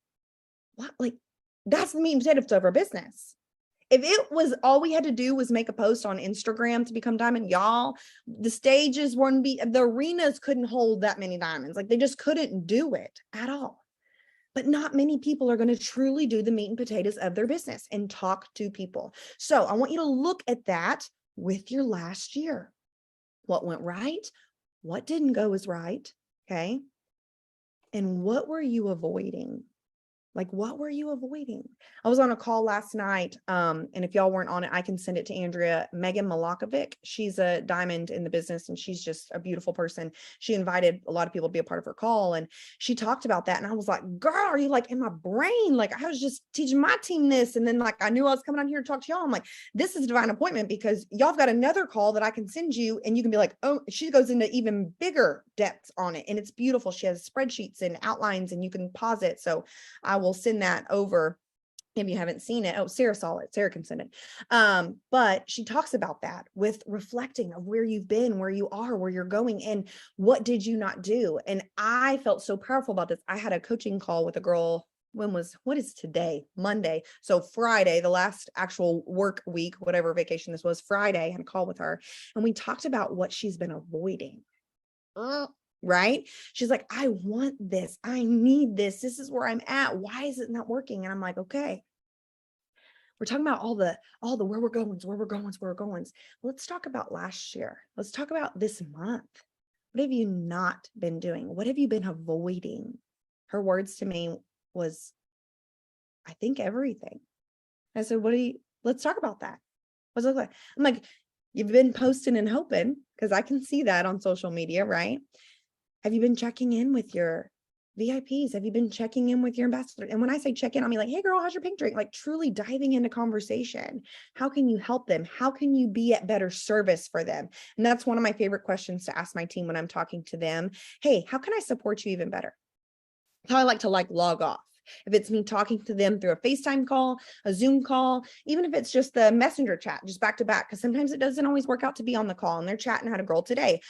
What? Like, that's the meat and potatoes of our business. If it was all we had to do was make a post on Instagram to become diamond, y'all, the stages wouldn't be, the arenas couldn't hold that many diamonds. Like they just couldn't do it at all. But not many people are going to truly do the meat and potatoes of their business and talk to people. So I want you to look at that with your last year. What went right? What didn't go as right? Okay. And what were you avoiding? Like, what were you avoiding? I was on a call last night. And if y'all weren't on it, I can send it to Andrea. Megan Malakovic. She's a diamond in the business and she's just a beautiful person. She invited a lot of people to be a part of her call. And she talked about that. And I was like, girl, are you like in my brain? Like I was just teaching my team this. And then like, I knew I was coming on here to talk to y'all. I'm like, this is a divine appointment because y'all have got another call that I can send you. And you can be like, oh, she goes into even bigger depths on it. And it's beautiful. She has spreadsheets and outlines and you can pause it. So I will send that over if you haven't seen it. Oh, Sarah saw it. Sarah can send it. But she talks about that with reflecting of where you've been, where you are, where you're going, and what did you not do? And I felt so powerful about this. I had a coaching call with a girl. What is today? Monday. So Friday, the last actual work week, whatever vacation this was, Friday, I had a call with her. And we talked about what she's been avoiding. Right? She's like, I want this. I need this. This is where I'm at. Why is it not working? And I'm like, okay, we're talking about all the where we're going. Let's talk about last year. Let's talk about this month. What have you not been doing? What have you been avoiding? Her words to me was, I think everything. I said, let's talk about that. What's it look like? I'm like, you've been posting and hoping because I can see that on social media, right? Have you been checking in with your VIPs? Have you been checking in with your ambassadors? And when I say check in, I mean like, hey girl, how's your pink drink? Like truly diving into conversation. How can you help them? How can you be at better service for them? And that's one of my favorite questions to ask my team when I'm talking to them. Hey, how can I support you even better? How I like to log off. If it's me talking to them through a FaceTime call, a Zoom call, even if it's just the messenger chat, just back to back, because sometimes it doesn't always work out to be on the call. And they're chatting. I had a girl today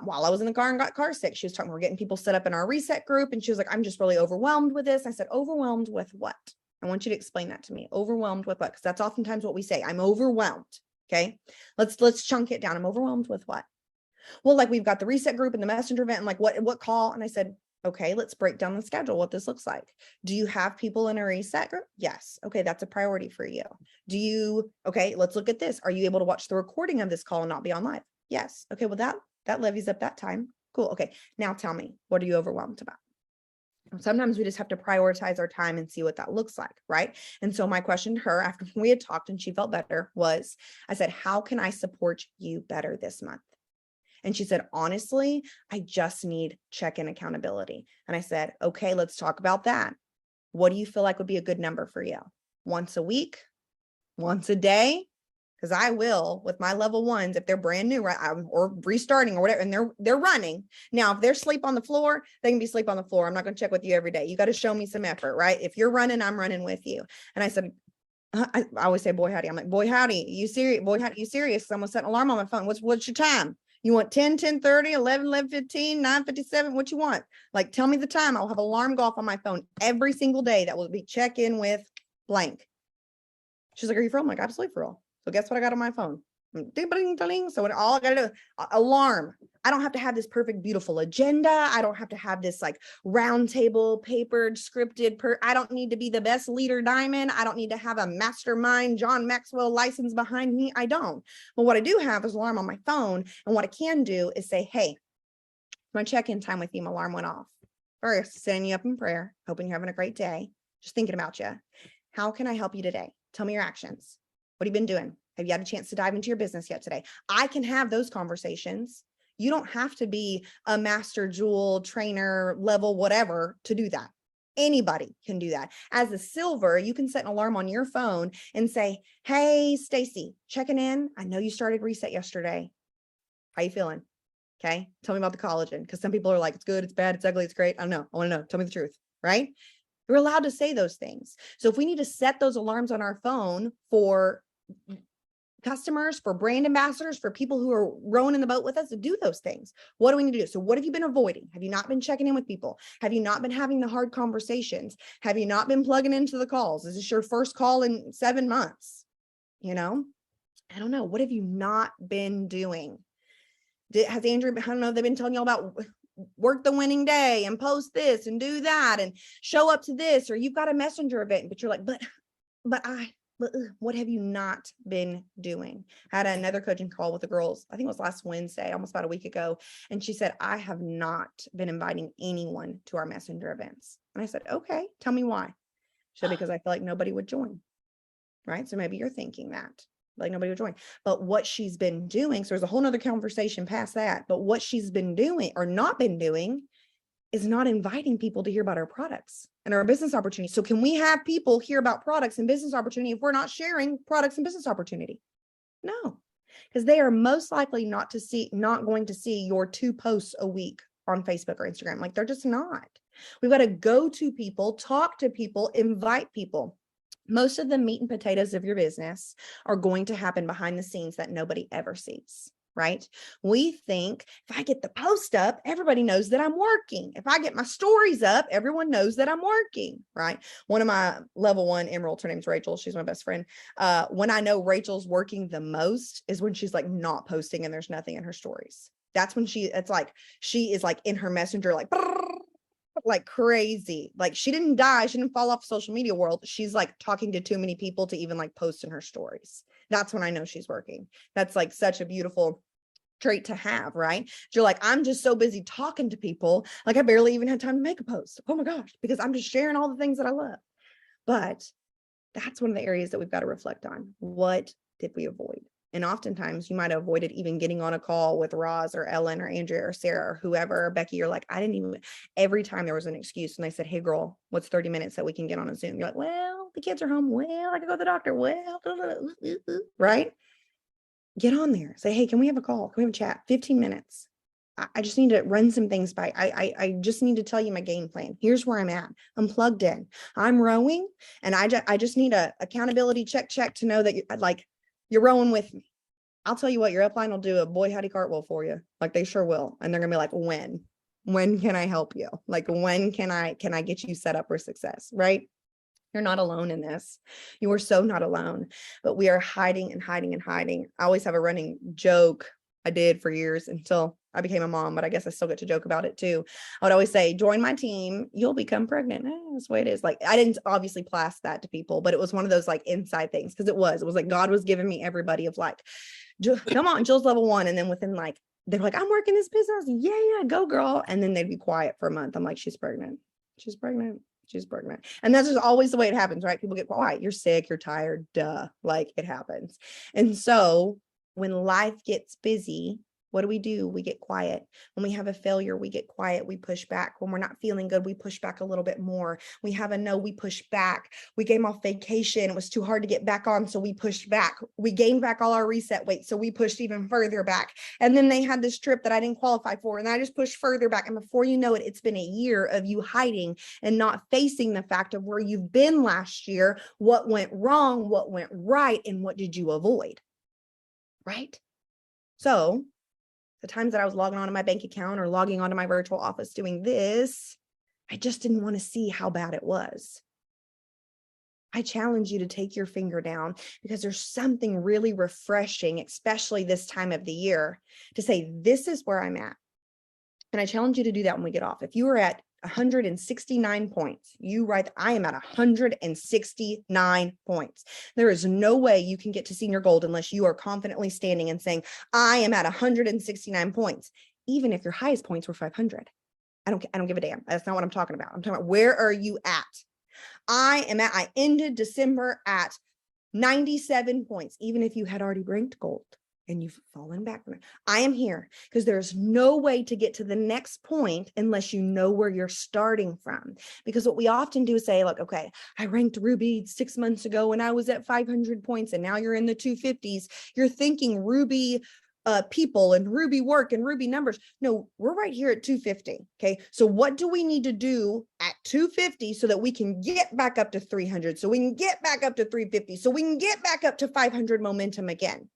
while I was in the car and got car sick. She was talking, we're getting people set up in our reset group. And she was like, I'm just really overwhelmed with this. I said, overwhelmed with what? I want you to explain that to me. Overwhelmed with what? Because that's oftentimes what we say. I'm overwhelmed. Okay. Let's chunk it down. I'm overwhelmed with what? Well, like we've got the reset group and the messenger event and like what call? And I said, okay, let's break down the schedule, what this looks like. Do you have people in a reset group? Yes. Okay, that's a priority for you. Okay, let's look at this. Are you able to watch the recording of this call and not be on live? Yes. Okay, well, that levies up that time. Cool. Okay, now tell me, what are you overwhelmed about? Sometimes we just have to prioritize our time and see what that looks like, right? And so my question to her after we had talked and she felt better was, I said, how can I support you better this month? And she said, honestly, I just need check-in accountability. And I said, okay, let's talk about that. What do you feel like would be a good number for you? Once a week? Once a day? Because I will with my level ones, if they're brand new, right, or restarting or whatever, and they're running. Now, if they're asleep on the floor, they can be asleep on the floor. I'm not going to check with you every day. You got to show me some effort, right? If you're running, I'm running with you. And I said, I always say, boy, howdy. I'm like, boy, howdy. You serious? Boy, howdy, you serious? I'm going to set an alarm on my phone. What's your time? You want 10, 10, 30, 11, 11, 15, 9, 57? What you want? Like, tell me the time. I'll have alarm go off on my phone every single day. That will be check in with blank. She's like, are you for real? I'm like, absolutely for real. So guess what I got on my phone? So all I got to do, alarm. I don't have to have this perfect, beautiful agenda. I don't have to have this like round table, papered, scripted. I don't need to be the best leader diamond. I don't need to have a mastermind, John Maxwell license behind me. I don't. But what I do have is alarm on my phone. And what I can do is say, hey, my check-in time with you, my alarm went off. First, setting you up in prayer, hoping you're having a great day. Just thinking about you. How can I help you today? Tell me your actions. What have you been doing? Have you had a chance to dive into your business yet today? I can have those conversations. You don't have to be a master jewel trainer level, whatever, to do that. Anybody can do that. As a silver, you can set an alarm on your phone and say, hey, Stacy, checking in. I know you started reset yesterday. How you feeling? Okay. Tell me about the collagen. Because some people are like, it's good, it's bad, it's ugly, it's great. I don't know. I want to know. Tell me the truth. Right? You're allowed to say those things. So if we need to set those alarms on our phone for customers, for brand ambassadors, for people who are rowing in the boat with us, to do those things. What do we need to do? So what have you been avoiding? Have you not been checking in with people? Have you not been having the hard conversations? Have you not been plugging into the calls? Is this your first call in 7 months? you know? I don't know. What have you not been doing? Has Andrew, I don't know, they've been telling you all about work the winning day and post this and do that and show up to this, or you've got a messenger event, but you're like, but what have you not been doing? I had another coaching call with the girls, I think it was last Wednesday, almost about a week ago. And she said, I have not been inviting anyone to our messenger events. And I said, okay, tell me why. She said, because I feel like nobody would join. Right. So maybe you're thinking that. Like nobody would join. But what she's been doing, so there's a whole nother conversation past that, but what she's been doing or not been doing is not inviting people to hear about our products and our business opportunities. So can we have people hear about products and business opportunity if we're not sharing products and business opportunity? No, because they are most likely not going to see your 2 posts a week on Facebook or Instagram. Like they're just not. We've got to go to people, talk to people, invite people. Most of the meat and potatoes of your business are going to happen behind the scenes that nobody ever sees, right? We think if I get the post up, everybody knows that I'm working. If I get my stories up, everyone knows that I'm working, right? One of my level 1 emeralds, her name's Rachel. She's my best friend. When I know Rachel's working the most is when she's like not posting and there's nothing in her stories. That's when she is like in her messenger, like crazy. Like she didn't die. She didn't fall off the social media world. She's like talking to too many people to even like post in her stories. That's when I know she's working. That's like such a beautiful trait to have, right? You're like, I'm just so busy talking to people. Like I barely even had time to make a post. Oh my gosh, because I'm just sharing all the things that I love. But that's one of the areas that we've got to reflect on. What did we avoid? And oftentimes you might have avoided even getting on a call with Roz or Ellen or Andrea or Sarah or whoever, or Becky. You're like, I didn't even, every time there was an excuse and they said, hey girl, what's 30 minutes that we can get on a Zoom? You're like, well, the kids are home. Well, I can go to the doctor. Well, right? Get on there. Say, hey, can we have a call? Can we have a chat? 15 minutes. I just need to run some things by. I just need to tell you my game plan. Here's where I'm at. I'm plugged in. I'm rowing, and I just need a accountability check to know that you're rowing with me. I'll tell you what, your upline will do a boy howdy cartwheel for you. Like they sure will. And they're gonna be like, when can I help you? Like when can I get you set up for success? Right? You're not alone in this. You are so not alone, but we are hiding and hiding and hiding. I always have a running joke. I did for years until I became a mom, but I guess I still get to joke about it too. I would always say, join my team, you'll become pregnant. That's the way it is. Like I didn't obviously blast that to people, but it was one of those like inside things. Cause it was like, God was giving me everybody of like, come on, Jill's level 1. And then within like, they're like, I'm working this business. Yeah, go girl. And then they'd be quiet for a month. I'm like, she's pregnant. She's pregnant. She's pregnant. And that's just always the way it happens, right? People get quiet. You're sick, you're tired, duh, like it happens. And so when life gets busy, what do? We get quiet. When we have a failure, we get quiet. We push back. When we're not feeling good, we push back a little bit more. We have a no, we push back. We came off vacation. It was too hard to get back on. So we pushed back. We gained back all our reset weight. So we pushed even further back. And then they had this trip that I didn't qualify for. And I just pushed further back. And before you know it, it's been a year of you hiding and not facing the fact of where you've been last year, what went wrong, what went right, and what did you avoid? Right? So the times that I was logging onto my bank account or logging onto my virtual office doing this, I just didn't want to see how bad it was. I challenge you to take your finger down because there's something really refreshing, especially this time of the year, to say, this is where I'm at. And I challenge you to do that when we get off. If you are at 169 points, you write, I am at 169 points. There is no way you can get to senior gold unless you are confidently standing and saying, I am at 169 points, even if your highest points were 500. I don't give a damn. That's not what I'm talking about. I'm talking about, where are you at? I ended December at 97 points, even if you had already ranked gold and you've fallen back from it. I am here because there's no way to get to the next point unless you know where you're starting from. Because what we often do is say, like, okay, I ranked Ruby 6 months ago and I was at 500 points and now you're in the 250s. You're thinking Ruby people and Ruby work and Ruby numbers. No, we're right here at 250. Okay. So what do we need to do at 250 so that we can get back up to 300? So we can get back up to 350. So we can get back up to 500 momentum again.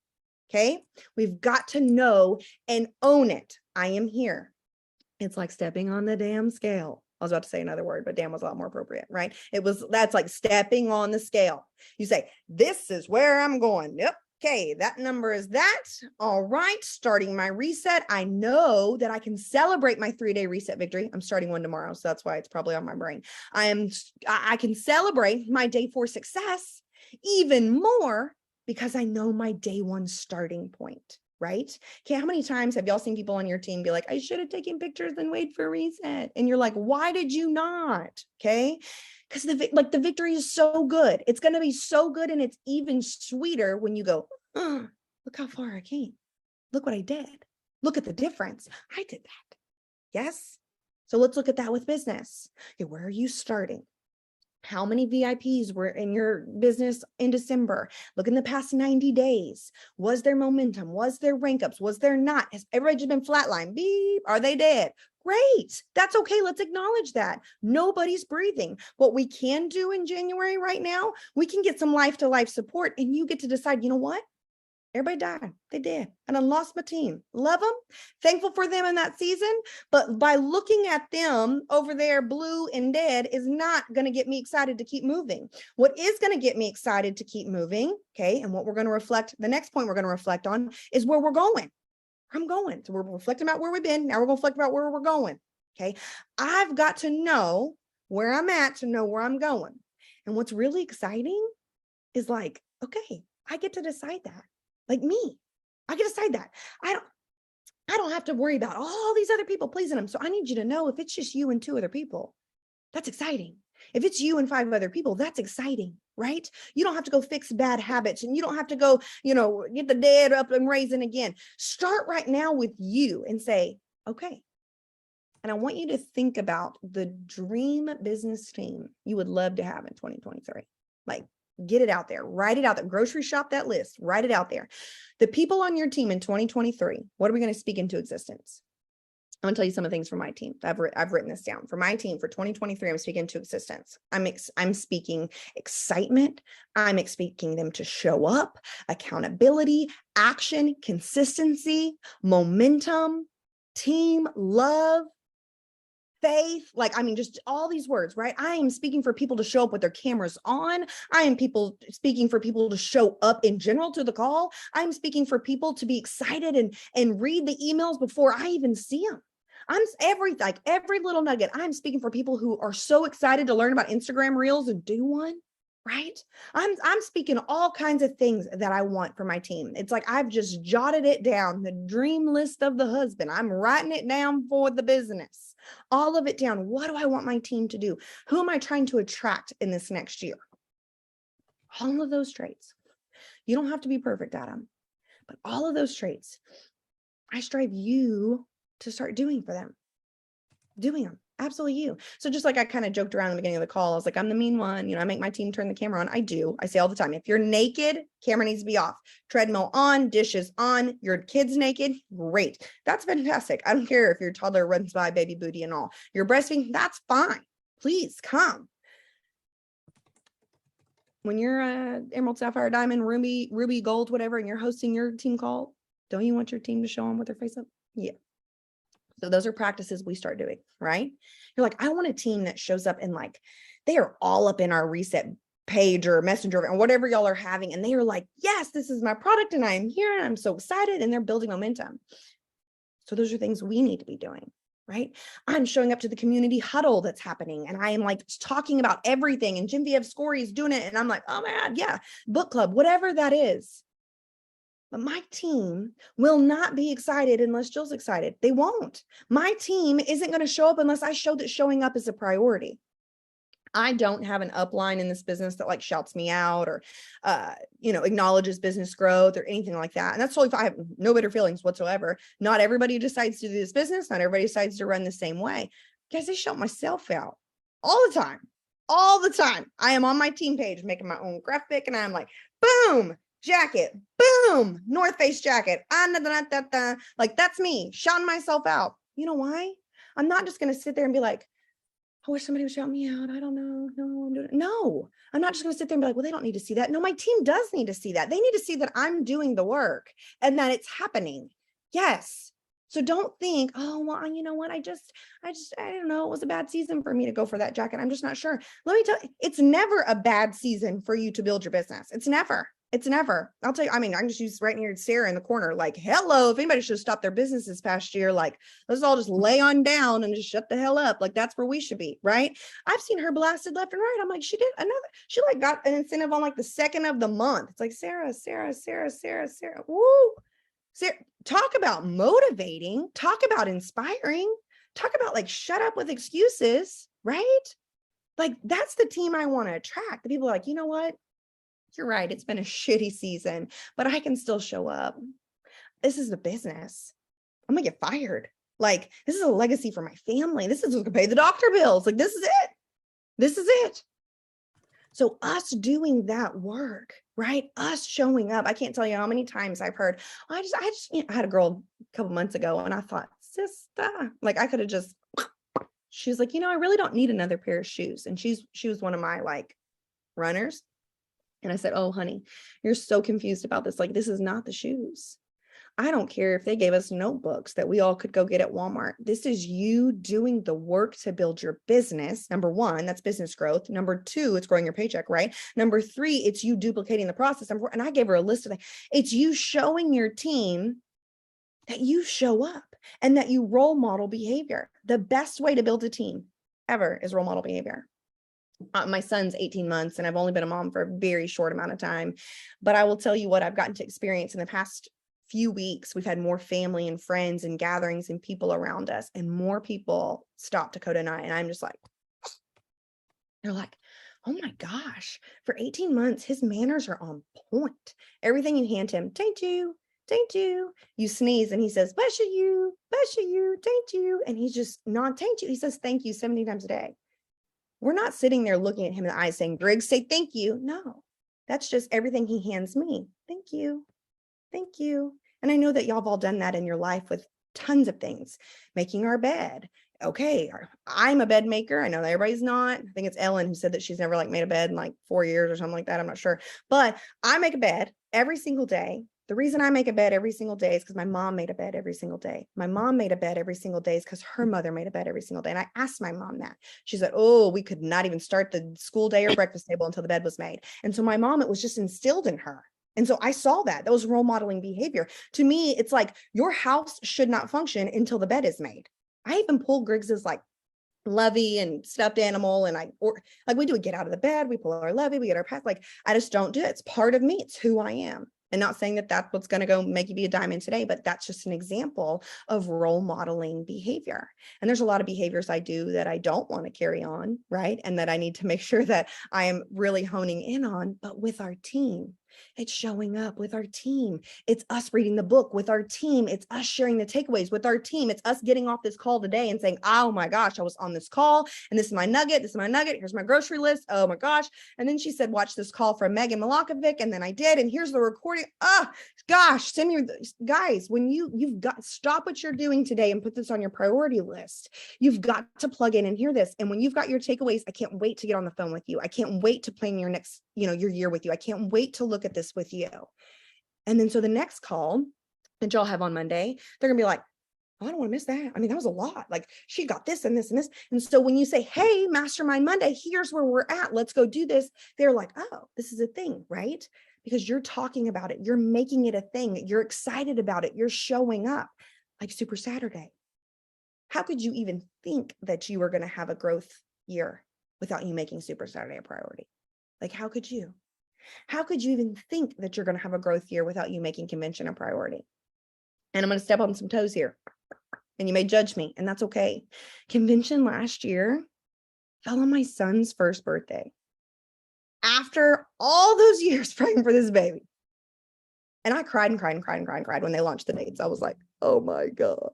Okay. We've got to know and own it. I am here. It's like stepping on the damn scale. I was about to say another word, but damn was a lot more appropriate, right? That's like stepping on the scale. You say, this is where I'm going. Yep. Okay, that number is that. All right, starting my reset. I know that I can celebrate my 3-day reset victory. I'm starting one tomorrow, so that's why it's probably on my brain. I can celebrate my day 4 success even more because I know my day 1 starting point, right? Okay, how many times have y'all seen people on your team be like, I should have taken pictures and wait for a reset? And you're like, why did you not? Okay. Because the victory is so good. It's going to be so good. And it's even sweeter when you go, oh, look how far I came. Look what I did. Look at the difference. I did that. Yes. So let's look at that with business. Okay, where are you starting? How many VIPs were in your business in December? Look in the past 90 days. Was there momentum? Was there rank ups? Was there not? Has everybody just been flatline? Beep. Are they dead? Great. That's okay. Let's acknowledge that. Nobody's breathing. What we can do in January right now, we can get some life to life support, and you get to decide, you know what? Everybody died. They did. And I lost my team. Love them. Thankful for them in that season. But by looking at them over there, blue and dead, is not going to get me excited to keep moving. What is going to get me excited to keep moving, okay, and what we're going to reflect, the next point we're going to reflect on is where we're going. I'm going. So we're reflecting about where we've been. Now we're going to reflect about where we're going. Okay. I've got to know where I'm at to know where I'm going. And what's really exciting is like, okay, I get to decide that. Like me, I can decide that. I don't have to worry about all these other people pleasing them. So I need you to know if it's just you and 2 other people, that's exciting. If it's you and 5 other people, that's exciting, right? You don't have to go fix bad habits, and you don't have to go, get the dead up and raising again. Start right now with you and say, okay. And I want you to think about the dream business team you would love to have in 2023. Like, get it out there, write it out there, grocery shop that list, write it out there. The people on your team in 2023, what are we going to speak into existence? I'm going to tell you some of the things for my team. I've written this down. For my team for 2023, I'm speaking into existence. I'm speaking excitement. I'm expecting them to show up, accountability, action, consistency, momentum, team, love, faith, just all these words, right? I am speaking for people to show up with their cameras on. I am speaking for people to show up in general to the call. I'm speaking for people to be excited and read the emails before I even see them. Every little nugget. I'm speaking for people who are so excited to learn about Instagram Reels and do one, right? I'm speaking all kinds of things that I want for my team. It's like I've just jotted it down, the dream list of the husband. I'm writing it down for the business. All of it down. What do I want my team to do? Who am I trying to attract in this next year? All of those traits. You don't have to be perfect at them, but all of those traits, I strive you to start doing for them. Doing them. Absolutely you. So just like I kind of joked around in the beginning of the call, I was like, I'm the mean one. I make my team turn the camera on. I do. I say all the time, if you're naked, camera needs to be off. Treadmill on, dishes on, your kid's naked. Great. That's fantastic. I don't care if your toddler runs by, baby booty and all. You're breastfeeding. That's fine. Please come. When you're Emerald, Sapphire, Diamond, Ruby, Gold, whatever, and you're hosting your team call, don't you want your team to show them with their face up? Yeah. So those are practices we start doing, right? You're like, I want a team that shows up and they are all up in our reset page or messenger or whatever y'all are having. And they are like, yes, this is my product and I am here and I'm so excited, and they're building momentum. So those are things we need to be doing, right? I'm showing up to the community huddle that's happening and I am talking about everything, and Jim V.F. Scory is doing it. And I'm like, oh my God, yeah, book club, whatever that is. But my team will not be excited unless Jill's excited. They won't. My team isn't going to show up unless I show that showing up is a priority. I don't have an upline in this business that shouts me out or, acknowledges business growth or anything like that. And that's totally fine. I have no bitter feelings whatsoever. Not everybody decides to do this business. Not everybody decides to run the same way. Guys, I shout myself out all the time. All the time. I am on my team page making my own graphic and I'm like, boom. Jacket, boom, North Face jacket. That's me, shouting myself out. You know why? I'm not just going to sit there and be like, I wish somebody would shout me out. I don't know. No, I'm doing it. No, I'm not just going to sit there and be like, well, they don't need to see that. No, my team does need to see that. They need to see that I'm doing the work and that it's happening. Yes. So don't think, oh, well, you know what? I don't know. It was a bad season for me to go for that jacket. I'm just not sure. Let me tell you, it's never a bad season for you to build your business. It's never. It's never. I'll tell you, I mean, I can just use right near Sarah in the corner, like, hello, if anybody should have stopped their business this past year, like, let's all just lay on down and just shut the hell up. Like, that's where we should be, right? I've seen her blasted left and right. I'm like, she like got an incentive on like the second of the month. It's like, Sarah, woo. Sarah, talk about motivating, talk about inspiring, talk about like, shut up with excuses, right? Like, that's the team I want to attract. The people are like, you know what? You're right. It's been a shitty season, but I can still show up. This is the business. I'm gonna get fired. Like, this is a legacy for my family. This is gonna pay the doctor bills. Like, this is it. This is it. So us doing that work, right? Us showing up. I can't tell you how many times I've heard, I had a girl a couple months ago and I thought, sister, like I could have just, she was like, I really don't need another pair of shoes. And she was one of my like runners. And I said, oh, honey, you're so confused about this. Like, this is not the shoes. I don't care if they gave us notebooks that we all could go get at Walmart. This is you doing the work to build your business. Number one, that's business growth. Number two, it's growing your paycheck, right? Number three, it's you duplicating the process. Number four, and I gave her a list of things. It's you showing your team that you show up and that you role model behavior. The best way to build a team ever is role model behavior. My son's 18 months and I've only been a mom for a very short amount of time, but I will tell you what I've gotten to experience in the past few weeks. We've had more family and friends and gatherings and people around us, and more people stop Dakota and I. And I'm just like, they're like, oh my gosh, for 18 months, his manners are on point. Everything you hand him, thank you, thank you. You sneeze and he says, bless you, thank you. And he's just not thank you. He says, thank you 70 times a day. We're not sitting there looking at him in the eyes saying, Briggs, say thank you. No, that's just everything he hands me. Thank you. Thank you. And I know that y'all have all done that in your life with tons of things. Making our bed. Okay, I'm a bed maker. I know that everybody's not. I think it's Ellen who said that she's never like made a bed in like 4 years or something like that. I'm not sure. But I make a bed every single day. The reason I make a bed every single day is because my mom made a bed every single day. My mom made a bed every single day is because her mother made a bed every single day. And I asked my mom that. She said, oh, we could not even start the school day or breakfast table until the bed was made. And so my mom, it was just instilled in her. And so I saw that was role modeling behavior. To me, it's like your house should not function until the bed is made. I even pull Griggs's like Lovey and stuffed animal. And we do a get out of the bed. We pull our Lovey, we get our pet. Like, I just don't do it. It's part of me. It's who I am. And not saying that that's what's going to go make you be a diamond today, but that's just an example of role modeling behavior. And there's a lot of behaviors I do that I don't want to carry on, right? And that I need to make sure that I am really honing in on, but with our team. It's showing up with our team. It's us reading the book with our team. It's us sharing the takeaways with our team. It's us getting off this call today and saying, oh my gosh, I was on this call and this is my nugget. This is my nugget. Here's my grocery list. Oh my gosh. And then she said, watch this call from Megan Malakovic. And then I did. And here's the recording. Oh gosh, send me guys, when you've got, stop what you're doing today and put this on your priority list. You've got to plug in and hear this. And when you've got your takeaways, I can't wait to get on the phone with you. I can't wait to plan your next, your year with you. I can't wait to look at this with you. And then so the next call that y'all have on Monday, they're gonna be like, oh, I don't want to miss that. I mean, that was a lot. Like, she got this and this and this. And so when you say, hey, Mastermind Monday, here's where we're at, let's go do this, they're like, oh, this is a thing, right? Because you're talking about it, you're making it a thing, you're excited about it, you're showing up. Like Super Saturday. How could you even think that you were going to have a growth year without you making Super Saturday a priority? Like, how could you? How could you even think that you're going to have a growth year without you making convention a priority? And I'm going to step on some toes here, and you may judge me, and that's okay. Convention last year fell on my son's first birthday. After all those years praying for this baby. And I cried and cried and cried and cried and cried when they launched the dates. I was like, oh my God.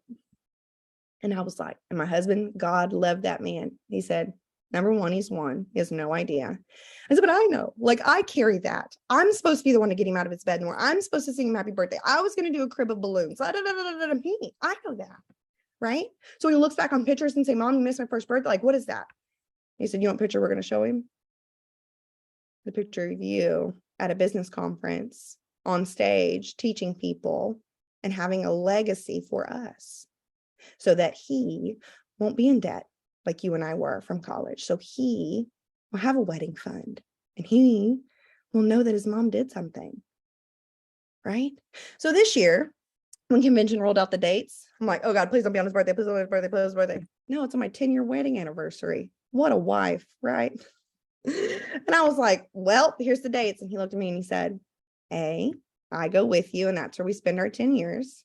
And I was like, and my husband, God loved that man. He said, number one, he's one. He has no idea. I said, but I know, like, I carry that. I'm supposed to be the one to get him out of his bed more. I'm supposed to sing him happy birthday. I was going to do a crib of balloons. I know that. Right. So when he looks back on pictures and say, Mom, you missed my first birthday. Like, what is that? He said, you want a picture we're going to show him? The picture of you at a business conference on stage, teaching people and having a legacy for us so that he won't be in debt like you and I were from college. So he will have a wedding fund and he will know that his mom did something, right? So this year, when convention rolled out the dates, I'm like, oh God, please don't be on his birthday. Please don't be on his birthday. Please don't be on his birthday. No, it's on my 10-year wedding anniversary. What a wife, right? And I was like, well, here's the dates. And he looked at me and he said, A, I go with you, and that's where we spend our 10 years.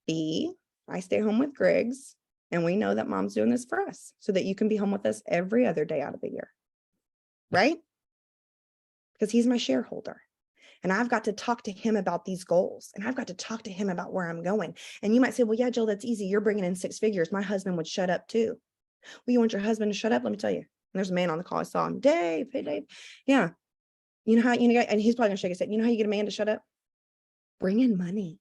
B, I stay home with Griggs, and we know that mom's doing this for us so that you can be home with us every other day out of the year, right? Because he's my shareholder. And I've got to talk to him about these goals. And I've got to talk to him about where I'm going. And you might say, well, yeah, Jill, that's easy. You're bringing in 6 figures. My husband would shut up too. Well, you want your husband to shut up? Let me tell you. And there's a man on the call. I saw him. Dave, hey, Dave. Yeah. You know how, and he's probably gonna shake his head. You know how you get a man to shut up? Bring in money.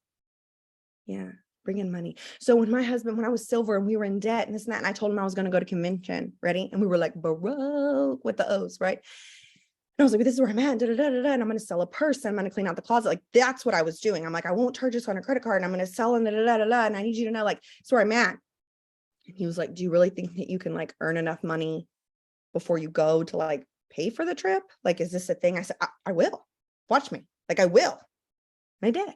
Yeah. Bring in money. So when I was silver and we were in debt and this and that, and I told him I was going to go to convention, ready? And we were like, Baroque with the O's, right? And I was like, this is where I'm at, and I'm going to sell a purse, and I'm going to clean out the closet. Like, that's what I was doing. I'm like, I won't charge this on a credit card, and I'm going to sell, and and I need you to know, like, it's where I'm at. And he was like, do you really think that you can like earn enough money before you go to like pay for the trip? Like, is this a thing? I said, I will. Watch me. Like, I will. And I did.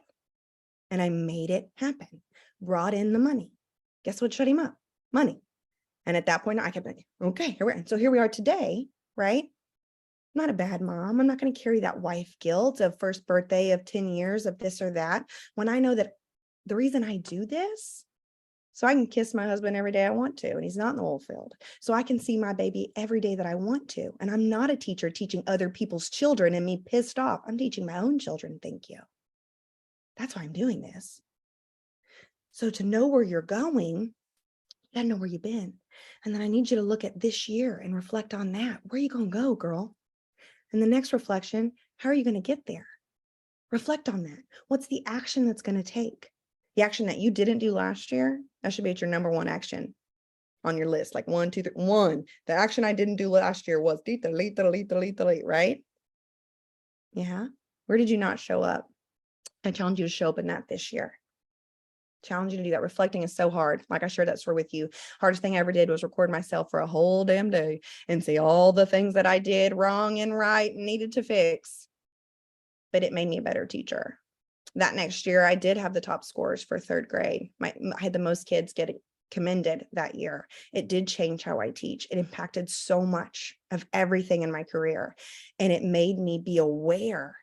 And I made it happen. Brought in the money. Guess what shut him up? Money. And at that point, I kept like, okay, here we are. So here we are today, right? I'm not a bad mom. I'm not going to carry that wife guilt of first birthday of 10 years of this or that. When I know that the reason I do this, so I can kiss my husband every day I want to, and he's not in the oil field. So I can see my baby every day that I want to. And I'm not a teacher teaching other people's children and me pissed off. I'm teaching my own children. Thank you. That's why I'm doing this. So to know where you're going, you gotta know where you've been. And then I need you to look at this year and reflect on that. Where are you going to go, girl? And the next reflection, how are you going to get there? Reflect on that. What's the action that's going to take? The action that you didn't do last year, that should be at your number one action on your list. Like 1, 2, 3, 1. The action I didn't do last year was delete, right? Yeah. Where did you not show up? I challenge you to show up in that this year. Challenge you to do that. Reflecting is so hard. Like I shared that story with you. Hardest thing I ever did was record myself for a whole damn day and see all the things that I did wrong and right and needed to fix. But it made me a better teacher. That next year, I did have the top scores for 3rd grade. I had the most kids get commended that year. It did change how I teach. It impacted so much of everything in my career. And it made me be aware.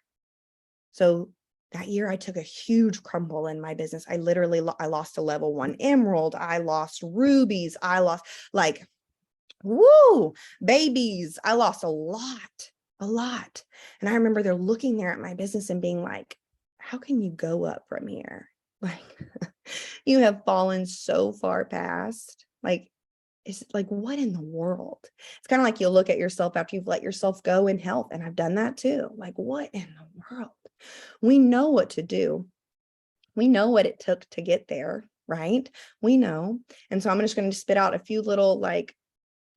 So that year, I took a huge crumble in my business. I lost a level 1 emerald. I lost rubies. I lost babies. I lost a lot. And I remember they're looking there at my business and being like, how can you go up from here? Like, you have fallen so far past. Like, it's like, what in the world? It's kind of like you'll look at yourself after you've let yourself go in health. And I've done that too. Like, what in the world? We know what to do. We know what it took to get there, right? We know. And so I'm just going to spit out a few little like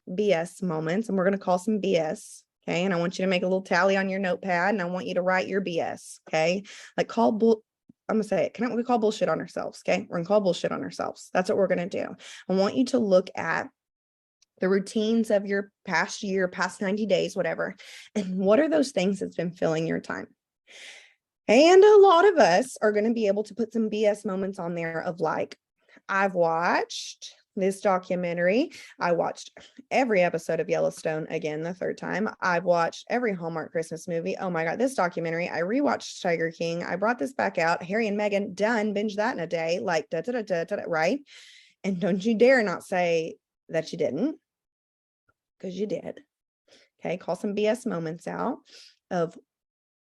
BS moments, and we're going to call some BS. Okay. And I want you to make a little tally on your notepad, and I want you to write your BS. Okay. Like I'm going to say it. We call bullshit on ourselves. Okay. We're going to call bullshit on ourselves. That's what we're going to do. I want you to look at the routines of your past year, past 90 days, whatever. And what are those things that's been filling your time? And a lot of us are going to be able to put some BS moments on there of like, I've watched this documentary. I watched every episode of Yellowstone again, the 3rd time. I've watched every Hallmark Christmas movie. Oh my God, this documentary. I rewatched Tiger King. I brought this back out. Harry and Meghan, done, binge that in a day, like right? And don't you dare not say that you didn't, because you did. Okay, call some BS moments out of,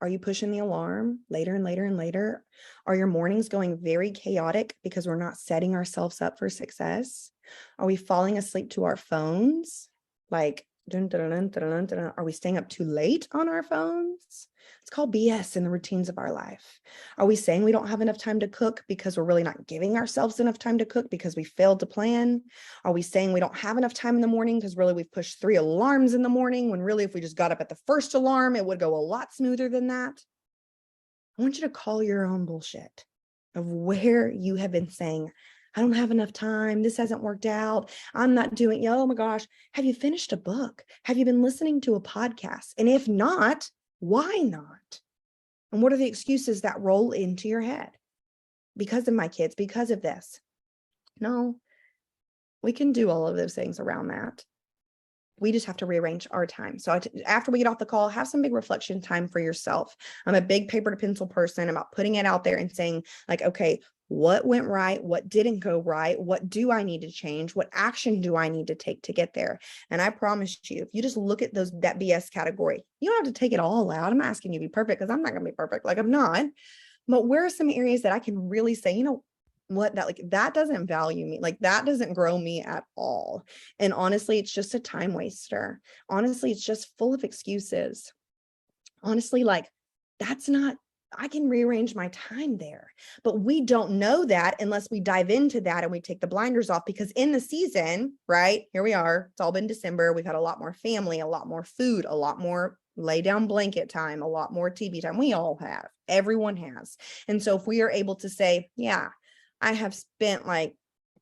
are you pushing the alarm later and later and later? Are your mornings going very chaotic because we're not setting ourselves up for success? Are we falling asleep to our phones? Like, dun, dun, dun, dun, dun, dun, dun. Are we staying up too late on our phones? It's called BS in the routines of our life. Are we saying we don't have enough time to cook because we're really not giving ourselves enough time to cook because we failed to plan? Are we saying we don't have enough time in the morning because really we've pushed 3 alarms in the morning when really if we just got up at the first alarm, it would go a lot smoother than that? I want you to call your own bullshit. of where you have been saying, I don't have enough time. This hasn't worked out. I'm not doing, oh my gosh. Have you finished a book? Have you been listening to a podcast? And if not, why not? And what are the excuses that roll into your head? Because of my kids, because of this. No, we can do all of those things around that. We just have to rearrange our time. So after we get off the call, have some big reflection time for yourself. I'm a big paper to pencil person about putting it out there and saying like, okay, what went right? What didn't go right? What do I need to change? What action do I need to take to get there? And I promise you, if you just look at that BS category, you don't have to take it all out. I'm not asking you to be perfect because I'm not going to be perfect. Like I'm not. But where are some areas that I can really say, you know, what that doesn't value me, like that doesn't grow me at all. And honestly, it's just a time waster. Honestly, it's just full of excuses. Honestly, like that's not, I can rearrange my time there, but we don't know that unless we dive into that and we take the blinders off, because in the season, right here we are, it's all been December. We've had a lot more family, a lot more food, a lot more lay down blanket time, a lot more TV time. We all have, everyone has. And so if we are able to say, yeah, I have spent like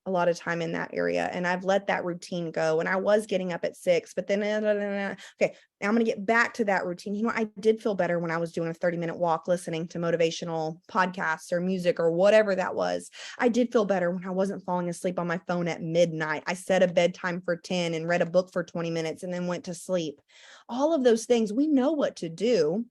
a lot of time in that area and I've let that routine go, and I was getting up at 6, but then, okay, now I'm going to get back to that routine. You know, I did feel better when I was doing a 30-minute walk, listening to motivational podcasts or music or whatever that was. I did feel better when I wasn't falling asleep on my phone at midnight. I set a bedtime for 10 and read a book for 20 minutes and then went to sleep. All of those things, we know what to do.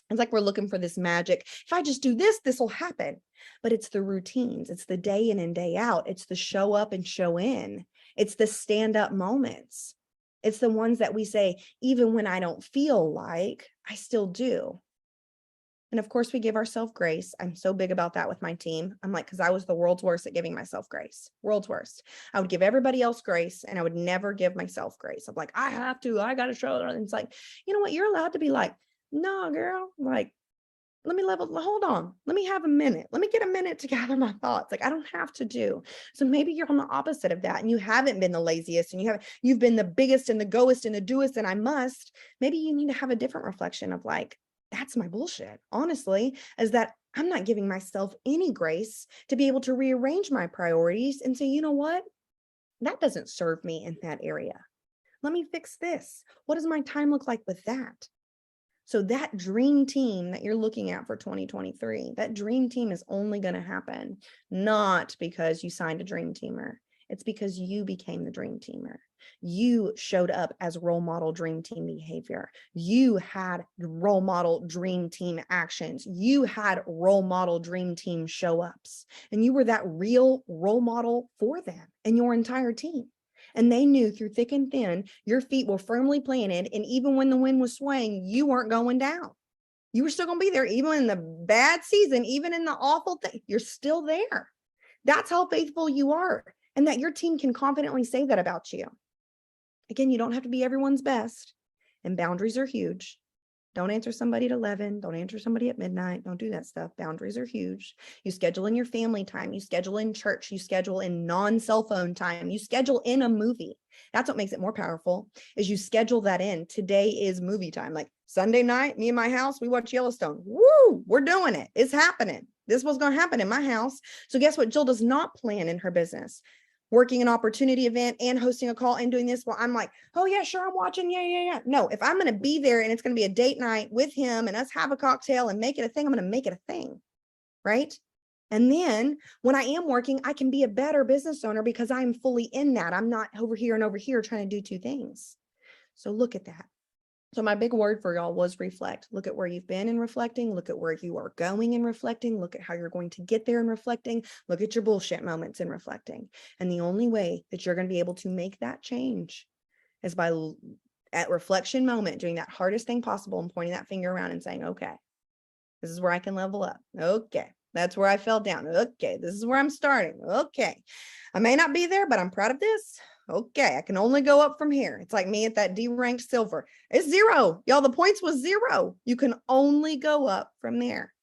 It's like we're looking for this magic. If I just do this, this will happen. But it's the routines. It's the day in and day out. It's the show up and show in. It's the stand up moments. It's the ones that we say, even when I don't feel like, I still do. And of course, we give ourselves grace. I'm so big about that with my team. I'm like, because I was the world's worst at giving myself grace. World's worst. I would give everybody else grace and I would never give myself grace. I'm like, I got to show it. And it's like, you know what? You're allowed to be like, no, girl, like, let me hold on. Let me have a minute. Let me get a minute to gather my thoughts. Like I don't have to do. So maybe you're on the opposite of that and you haven't been the laziest and you've been the biggest and the goest and the doest and I must. Maybe you need to have a different reflection of like, that's my bullshit. Honestly, is that I'm not giving myself any grace to be able to rearrange my priorities and say, you know what? That doesn't serve me in that area. Let me fix this. What does my time look like with that? So that dream team that you're looking at for 2023, that dream team is only going to happen not because you signed a dream teamer. It's because you became the dream teamer. You showed up as role model dream team behavior. You had role model dream team actions. You had role model dream team show ups. And you were that real role model for them and your entire team. And they knew through thick and thin, your feet were firmly planted. And even when the wind was swaying, you weren't going down. You were still going to be there, even in the bad season, even in the awful thing. You're still there. That's how faithful you are. And that your team can confidently say that about you. Again, you don't have to be everyone's best. And boundaries are huge. Don't answer somebody at 11. Don't answer somebody at midnight. Don't do that stuff. Boundaries are huge. You schedule in your family time. You schedule in church. You schedule in non-cell phone time. You schedule in a movie. That's what makes it more powerful, is you schedule that in. Today is movie time. Like Sunday night, me and my house, we watch Yellowstone. Woo, we're doing it. It's happening. This was going to happen in my house. So guess what? Jill does not plan in her business. Working an opportunity event and hosting a call and doing this. Well, I'm like, oh yeah, sure. I'm watching. Yeah. No, if I'm going to be there and it's going to be a date night with him and us have a cocktail and make it a thing, I'm going to make it a thing. Right. And then when I am working, I can be a better business owner because I'm fully in that. I'm not over here and over here trying to do two things. So look at that. So my big word for y'all was reflect. Look at where you've been in reflecting. Look at where you are going in reflecting. Look at how you're going to get there in reflecting. Look at your bullshit moments in reflecting. And the only way that you're going to be able to make that change is by at reflection moment, doing that hardest thing possible and pointing that finger around and saying, okay, this is where I can level up. Okay. That's where I fell down. Okay. This is where I'm starting. Okay. I may not be there, but I'm proud of this. Okay, I can only go up from here. It's like me at that D-ranked silver. It's 0. Y'all, the points was 0. You can only go up from there.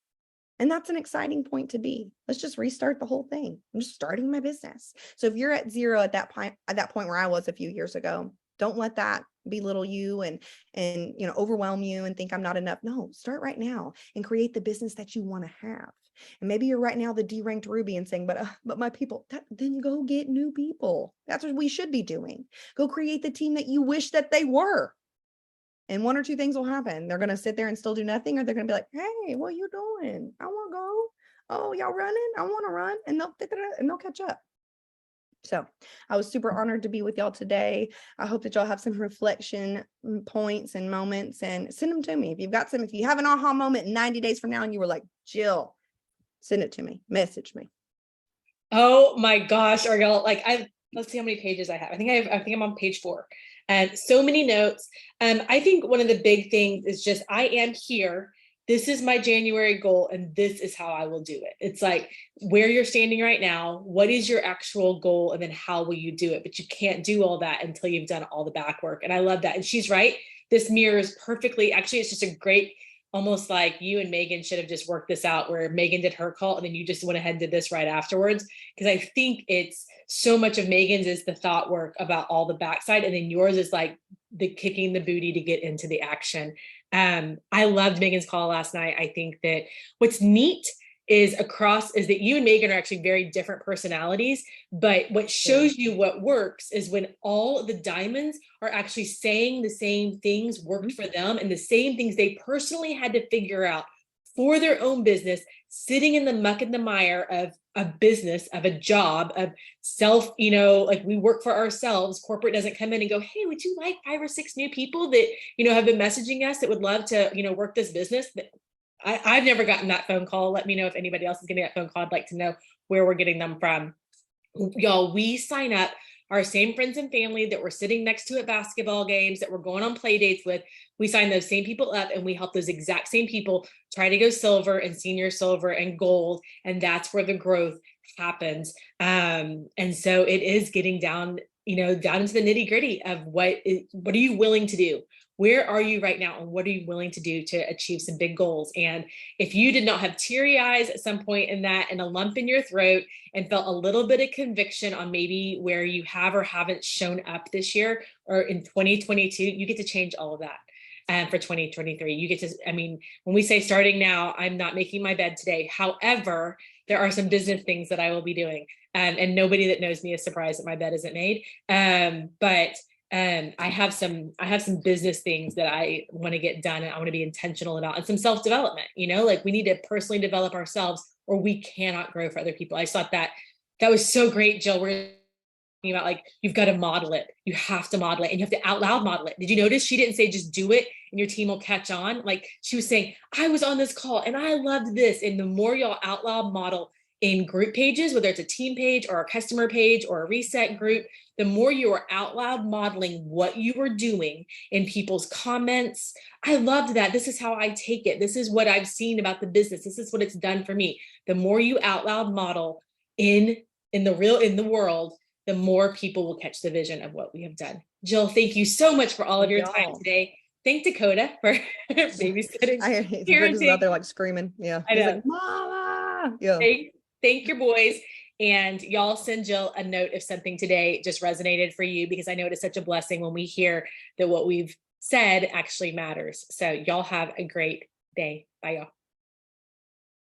And that's an exciting point to be. Let's just restart the whole thing. I'm just starting my business. So if you're at 0 at that point where I was a few years ago, don't let that belittle you and overwhelm you and think I'm not enough. No, start right now and create the business that you want to have. And maybe you're right now the D-ranked Ruby and saying, but my people, then go get new people. That's what we should be doing. Go create the team that you wish that they were. And one or two things will happen. They're going to sit there and still do nothing, or they're going to be like, hey, what you doing? I want to go. Oh, y'all running? I want to run. And they'll catch up. So I was super honored to be with y'all today. I hope that y'all have some reflection points and moments, and send them to me. If you have an aha moment 90 days from now and you were like, Jill, send it to me, message me. Oh my gosh, are y'all like, let's see how many pages I have. I think I'm on page 4, and so many notes. I think one of the big things is just, I am here. This is my January goal, and this is how I will do it. It's like where you're standing right now, what is your actual goal, and then how will you do it? But you can't do all that until you've done all the back work. And I love that. And she's right. This mirrors perfectly. Actually, it's just a great, almost like you and Megan should have just worked this out, where Megan did her call and then you just went ahead and did this right afterwards. Because I think it's so much of Megan's is the thought work about all the backside, and then yours is like the kicking the booty to get into the action. I loved Megan's call last night. I think that what's neat is that you and Megan are actually very different personalities, but what shows you what works is when all the diamonds are actually saying the same things worked for them, and the same things they personally had to figure out for their own business, sitting in the muck and the mire of a business, of a job, of self, like we work for ourselves. Corporate doesn't come in and go, hey, would you like 5 or 6 new people that, have been messaging us that would love to, work this business? I've never gotten that phone call. Let me know if anybody else is getting that phone call. I'd like to know where we're getting them from. Y'all, we sign up our same friends and family that we're sitting next to at basketball games, that we're going on play dates with. We sign those same people up, and we help those exact same people try to go silver and senior silver and gold. And that's where the growth happens. And so it is getting down, down into the nitty gritty of what are you willing to do? Where are you right now? And what are you willing to do to achieve some big goals? And if you did not have teary eyes at some point in that, and a lump in your throat, and felt a little bit of conviction on maybe where you have or haven't shown up this year or in 2022, you get to change all of that. And for 2023, you get to, when we say starting now, I'm not making my bed today. However, there are some business things that I will be doing. And nobody that knows me is surprised that my bed isn't made. But I have some business things that I want to get done, and I want to be intentional about, and some self-development, like we need to personally develop ourselves, or we cannot grow for other people. I thought that was so great, Jill. We're talking about like, you've got to model it. You have to model it, and you have to out loud model it. Did you notice she didn't say just do it and your team will catch on? Like, she was saying, I was on this call and I loved this. And the more y'all out loud model in group pages, whether it's a team page or a customer page or a reset group, the more you are out loud modeling what you were doing in people's comments. I loved that. This is how I take it. This is what I've seen about the business. This is what it's done for me. The more you out loud model in the world, the more people will catch the vision of what we have done. Jill, thank you so much for all of your time today. Thank Dakota for babysitting. I hear out there like screaming. Yeah. I know. Like, Mama. Yeah. Thank your boys. And y'all send Jill a note if something today just resonated for you, because I know it is such a blessing when we hear that what we've said actually matters. So y'all have a great day. Bye, y'all.